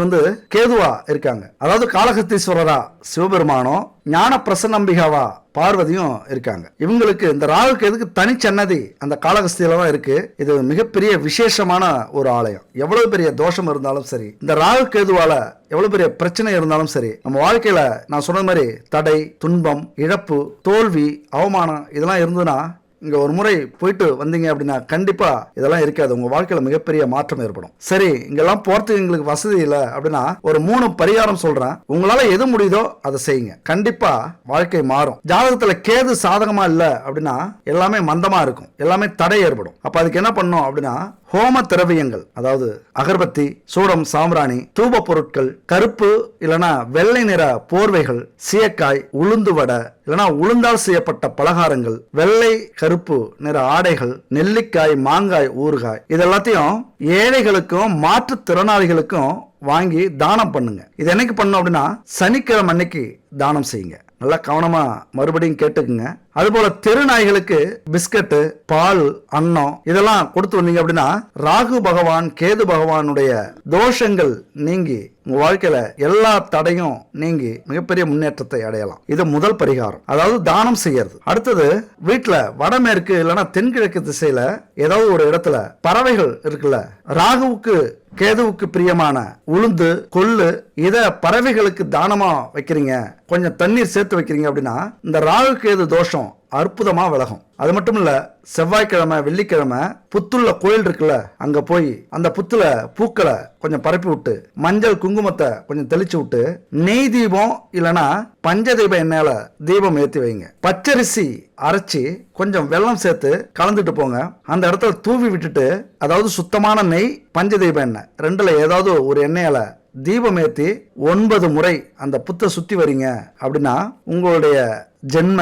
கேதுவா இருக்காங்க. அதாவது காளகஸ்தீஸ்வரரா சிவபெருமானும், ஞான பிரசன்னம்பிகாவா பார்வதியும் இருக்காங்க. இவங்களுக்கு இந்த ராகு கேதுக்கு தனிச்சன்னதி அந்த காளகஸ்தியில தான் இருக்கு. இது மிகப்பெரிய விசேஷமான ஒரு ஆலயம். எவ்வளவு பெரிய தோஷம் இருந்தாலும் சரி, இந்த ராகு கேதுவால எவ்வளவு பெரிய பிரச்சனை இருந்தாலும் சரி, நம்ம வாழ்க்கையில நான் சொன்ன மாதிரி தடை, துன்பம், இழப்பு, தோல்வி, அவமானம் இதெல்லாம் இருந்ததுன்னா இங்க ஒரு முறை போயிட்டு வந்தீங்க அப்படின்னா கண்டிப்பா இதெல்லாம் இருக்காது. உங்க வாழ்க்கையில மிகப்பெரிய மாற்றம் ஏற்படும். சரி, இங்கெல்லாம் போறதுக்கு எங்களுக்கு வசதி இல்லை அப்படின்னா ஒரு 3 பரிகாரம் சொல்றேன். உங்களால எது முடியுதோ அதை செய்யுங்க. கண்டிப்பா வாழ்க்கை மாறும். ஜாதகத்துல கேது சாதகமா இல்ல அப்படின்னா எல்லாமே மந்தமா இருக்கும், எல்லாமே தடை ஏற்படும். அப்ப அதுக்கு என்ன பண்ணும் அப்படின்னா ஹோம திரவியங்கள், அதாவது அகர்பத்தி, சூடம், சாம்பிராணி, தூப பொருட்கள், கருப்பு இல்லனா வெள்ளை நிற போர்வைகள், சீயக்காய், உளுந்து வடை இல்லனா உளுந்தால் செய்யப்பட்ட பலகாரங்கள், வெள்ளை கருப்பு நிற ஆடைகள், நெல்லிக்காய், மாங்காய், ஊறுகாய் இதெல்லாத்தையும் ஏழைகளுக்கும் மாற்றுத்திறனாளிகளுக்கும் வாங்கி தானம் பண்ணுங்க. இது என்னைக்கு பண்ணும் அப்படின்னா சனிக்கிழமை அன்னைக்கு தானம் செய்யுங்க. நல்லா கவனமா மறுபடியும் கேட்டுக்குங்க. அதுபோல தெருநாய்களுக்கு பிஸ்கட்டு, பால், அன்னம் இதெல்லாம் கொடுத்து வந்தீங்க அப்படின்னா ராகு பகவான், கேது பகவானுடைய தோஷங்கள் நீங்கி உங்க வாழ்க்கையில எல்லா தடையும் நீங்கி மிகப்பெரிய முன்னேற்றத்தை அடையலாம். இது முதல் பரிகாரம், அதாவது தானம் செய்யறது. அடுத்தது வீட்டுல வடமேற்கு இல்லைன்னா தென்கிழக்கு திசையில ஏதாவது ஒரு இடத்துல பறவைகள் இருக்குல்ல, ராகுவுக்கு கேதுவுக்கு பிரியமான உளுந்து, கொள்ளு இத பறவைகளுக்கு தானமா வைக்கிறீங்க, கொஞ்சம் தண்ணீர் சேர்த்து வைக்கிறீங்க அப்படின்னா இந்த ராகு கேது தோஷம் அற்புதமா விலகும். அது மட்டும் இல்ல, செவ்வாய்க்கிழமை, வெள்ளிக்கிழமை புத்துள்ள கோயில் இருக்குல்ல, அங்க போய் அந்த புத்துல பூக்களை கொஞ்சம் பரப்பி விட்டு மஞ்சள் குங்குமத்தை கொஞ்சம் தெளிச்சு விட்டு நெய் தீபம் இல்லனா பஞ்ச தீபம் எண்ணெயில தீபம் ஏற்றி வைங்க. பச்சரிசி அரைச்சி கொஞ்சம் வெல்லம் சேர்த்து கலந்துட்டு போங்க. அந்த இடத்துல தூவி விட்டுட்டு, அதாவது சுத்தமான நெய், பஞ்ச தீபம் எண்ணெய் ரெண்டுல ஏதாவது ஒரு எண்ணெயில தீபம் ஏற்றி 9 முறை அந்த புத்தை சுத்தி வரீங்க அப்படின்னா உங்களுடைய ஜென்ம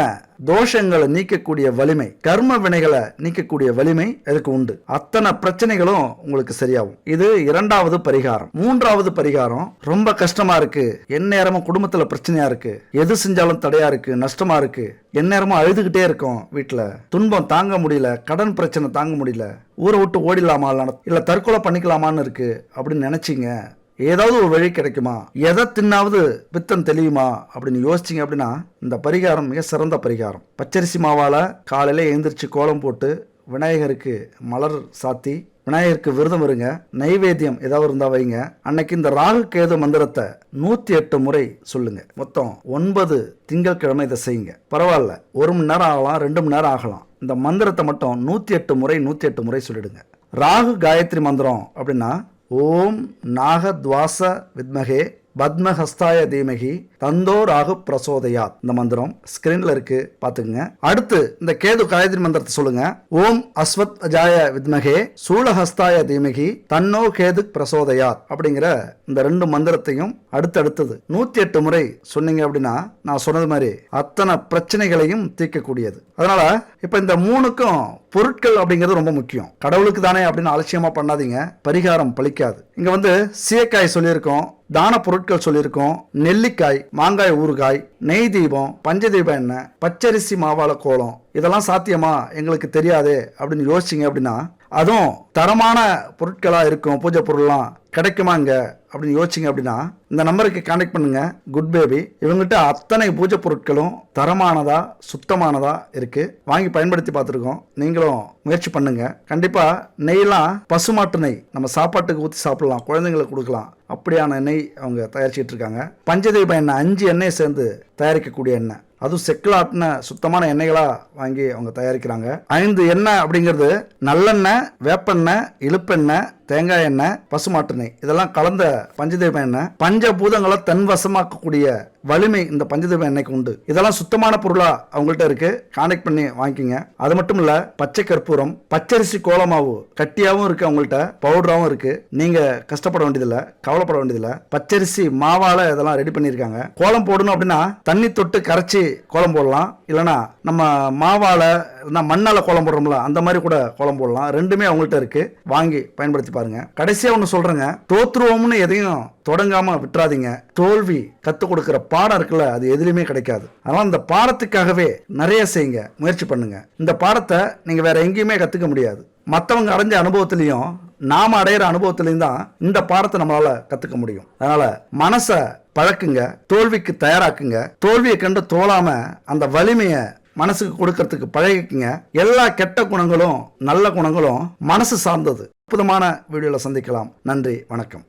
தோஷங்களை நீக்கக்கூடிய வலிமை, கர்ம வினைகளை நீக்கக்கூடிய வலிமை இதுக்கு உண்டு. அத்தனை பிரச்சனைகளும் உங்களுக்கு சரியாகும். இது 2வது பரிகாரம். 3வது பரிகாரம் ரொம்ப கஷ்டமா இருக்கு, எந்நேரமும் குடும்பத்துல பிரச்சனையா இருக்கு, எது செஞ்சாலும் தடையா இருக்கு, நஷ்டமா இருக்கு, எந்நேரமும் அழுதுகிட்டே இருக்கும், வீட்டுல துன்பம் தாங்க முடியல, கடன் பிரச்சனை தாங்க முடியல, ஊரை விட்டு ஓடிடலாமா இல்ல தற்கொலை பண்ணிக்கலாமான்னு இருக்கு அப்படின்னு நினைச்சீங்க. ஏதாவது ஒரு வழி கிடைக்குமா, எதை தின்னாவது பித்தம் தெளியுமா அப்படின்னு யோசிச்சிங்க அப்படின்னா இந்த பரிகாரம் மிக சிறந்த பரிகாரம். பச்சரிசி மாவால காலையில எழுந்திரிச்சு கோலம் போட்டு விநாயகருக்கு மலர் சாத்தி விநாயகருக்கு விரதம் இருங்க. நைவேத்தியம் ஏதாவது இருந்தா வைங்க. அன்னைக்கு இந்த ராகு கேது மந்திரத்தை 108 முறை சொல்லுங்க. மொத்தம் 9 திங்கட்கிழமை இதை செய்யுங்க. பரவாயில்ல, 1 மணி நேரம் ஆகலாம், 2 மணி நேரம் ஆகலாம். இந்த மந்திரத்தை மட்டும் 108 முறை சொல்லிடுங்க. ராகு காயத்ரி மந்திரம் அப்படின்னா ஓம் நாகத்வாச வித்மகே பத்மஹஸ்தாய தீமகி தந்தோ ராகு பிரசோதயாத். இந்த மந்திரம் ஸ்கிரீன்ல இருக்கு, பாத்துக்கங்க. அடுத்து இந்த கேது காயத்ரி மந்திரத்தை சொல்லுங்க. ஓம் அஸ்வத் அஜாய வித்மகே சூலஹஸ்தாய தீமகி தன்னோ கேது பிரசோதயாத் அப்படிங்கிற இந்த 2 மந்திரத்தையும் அடுத்தடுத்தது 108 முறை சொன்னீங்க அப்படின்னா நான் சொன்னது மாதிரி அத்தனை பிரச்சனைகளையும் தீர்க்கக்கூடியது. அதனால இப்ப இந்த 3க்கும் பொருட்கள் அப்படிங்கிறது ரொம்ப முக்கியம். கடவுளுக்கு தானே அப்படின்னு அலட்சியமா பண்ணாதீங்க, பரிகாரம் பலிக்காது. இங்க சீயக்காய் சொல்லியிருக்கோம், தான பொருட்கள் சொல்லியிருக்கோம், நெல்லிக்காய், மாங்காய், ஊறுகாய், நெய் தீபம், பஞ்ச தீபம் எண்ணெய், பச்சரிசி மாவாள கோலம் இதெல்லாம் சாத்தியமா எங்களுக்கு தெரியாது அப்படின்னு யோசிச்சிங்க அப்படின்னா அதுவும் தரமான பொருட்களாக இருக்கும், பூஜை பொருள்லாம் கிடைக்குமா இங்கே அப்படின்னு யோசிச்சிங்க அப்படின்னா இந்த நம்பருக்கு கான்டாக்ட் பண்ணுங்க. குட் பேபி இவங்ககிட்ட அத்தனை பூஜை பொருட்களும் தரமானதா சுத்தமானதா இருக்கு. வாங்கி பயன்படுத்தி பார்த்துருக்கோம். நீங்களும் முயற்சி பண்ணுங்க. கண்டிப்பா நெய்லாம் பசுமாட்டு நெய் நம்ம சாப்பாட்டுக்கு ஊற்றி சாப்பிடலாம், குழந்தைங்களுக்கு கொடுக்கலாம். அப்படியான நெய் அவங்க தயாரிச்சுட்டு இருக்காங்க. பஞ்சதீப எண்ணெய் 5 எண்ணெய் சேர்ந்து தயாரிக்கக்கூடிய எண்ணெய், அதுவும் செக்கில் ஆட்டின சுத்தமான எண்ணெய்களா வாங்கி அவங்க தயாரிக்கிறாங்க. 5 எண்ணெய் அப்படிங்கிறது நல்லெண்ணெய், வேப்பெண்ணெய், இழுப்பெண்ணெய், தேங்காய் எண்ணெய், பசுமாட்டு நெய் இதெல்லாம் கலந்த பஞ்சதீப எண்ணெய். பஞ்சபூதங்களை தன்வசமாக்கக்கூடிய வலிமை இந்த பஞ்சதீப எண்ணெய்க்கு உண்டு. இதெல்லாம் சுத்தமான பொருளா அவங்கள்ட்ட இருக்கு. கான்டாக்ட் பண்ணி வாங்கிக்கிங்க. அது மட்டும் இல்ல, பச்சை கற்பூரம், பச்சரிசி கோலமாவு கட்டியாவும் இருக்கு அவங்கள்ட்ட, பவுடராகவும் இருக்கு. நீங்க கஷ்டப்பட வேண்டியதில்லை, கவலைப்பட வேண்டியதில்லை. பச்சரிசி மாவால இதெல்லாம் ரெடி பண்ணியிருக்காங்க. கோலம் போடணும் அப்படின்னா தண்ணி தொட்டு கரைச்சி கோலம் போடலாம், இல்லைன்னா நம்ம மாவால மண்ணால கோலம் போடுறோம்ல அந்த மாதிரி கூட கோலம் போடலாம். ரெண்டுமே அவங்கள்ட்ட இருக்கு. வாங்கி பயன்படுத்தி பாருங்க. கடைசியா ஒன்று சொல்றேங்க, தோத்துருவோம்னு எதையும் தொடங்காம விட்டுறாதீங்க. தோல்வி கத்துக் கொடுக்கிற பாடம் இருக்குல்ல, அது எதுலையுமே கிடைக்காது. அதனால இந்த பாடத்துக்காகவே நிறைய செய்யுங்க, முயற்சி பண்ணுங்க. இந்த பாடத்தை நீங்க வேற எங்கேயுமே கத்துக்க முடியாது. மற்றவங்க அடைஞ்ச அனுபவத்திலையும் நாம அடையிற அனுபவத்திலையும் தான் இந்த பாடத்தை நம்மளால கத்துக்க முடியும். அதனால மனசை பழக்குங்க, தோல்விக்கு தயாராக்குங்க. தோல்வியை கண்டு தோலாம அந்த வலிமையை மனசுக்கு கொடுக்கறதுக்கு பழகிக்குங்க. எல்லா கெட்ட குணங்களும் நல்ல குணங்களும் மனசு சார்ந்தது. அற்புதமான வீடியோல சந்திக்கலாம். நன்றி, வணக்கம்.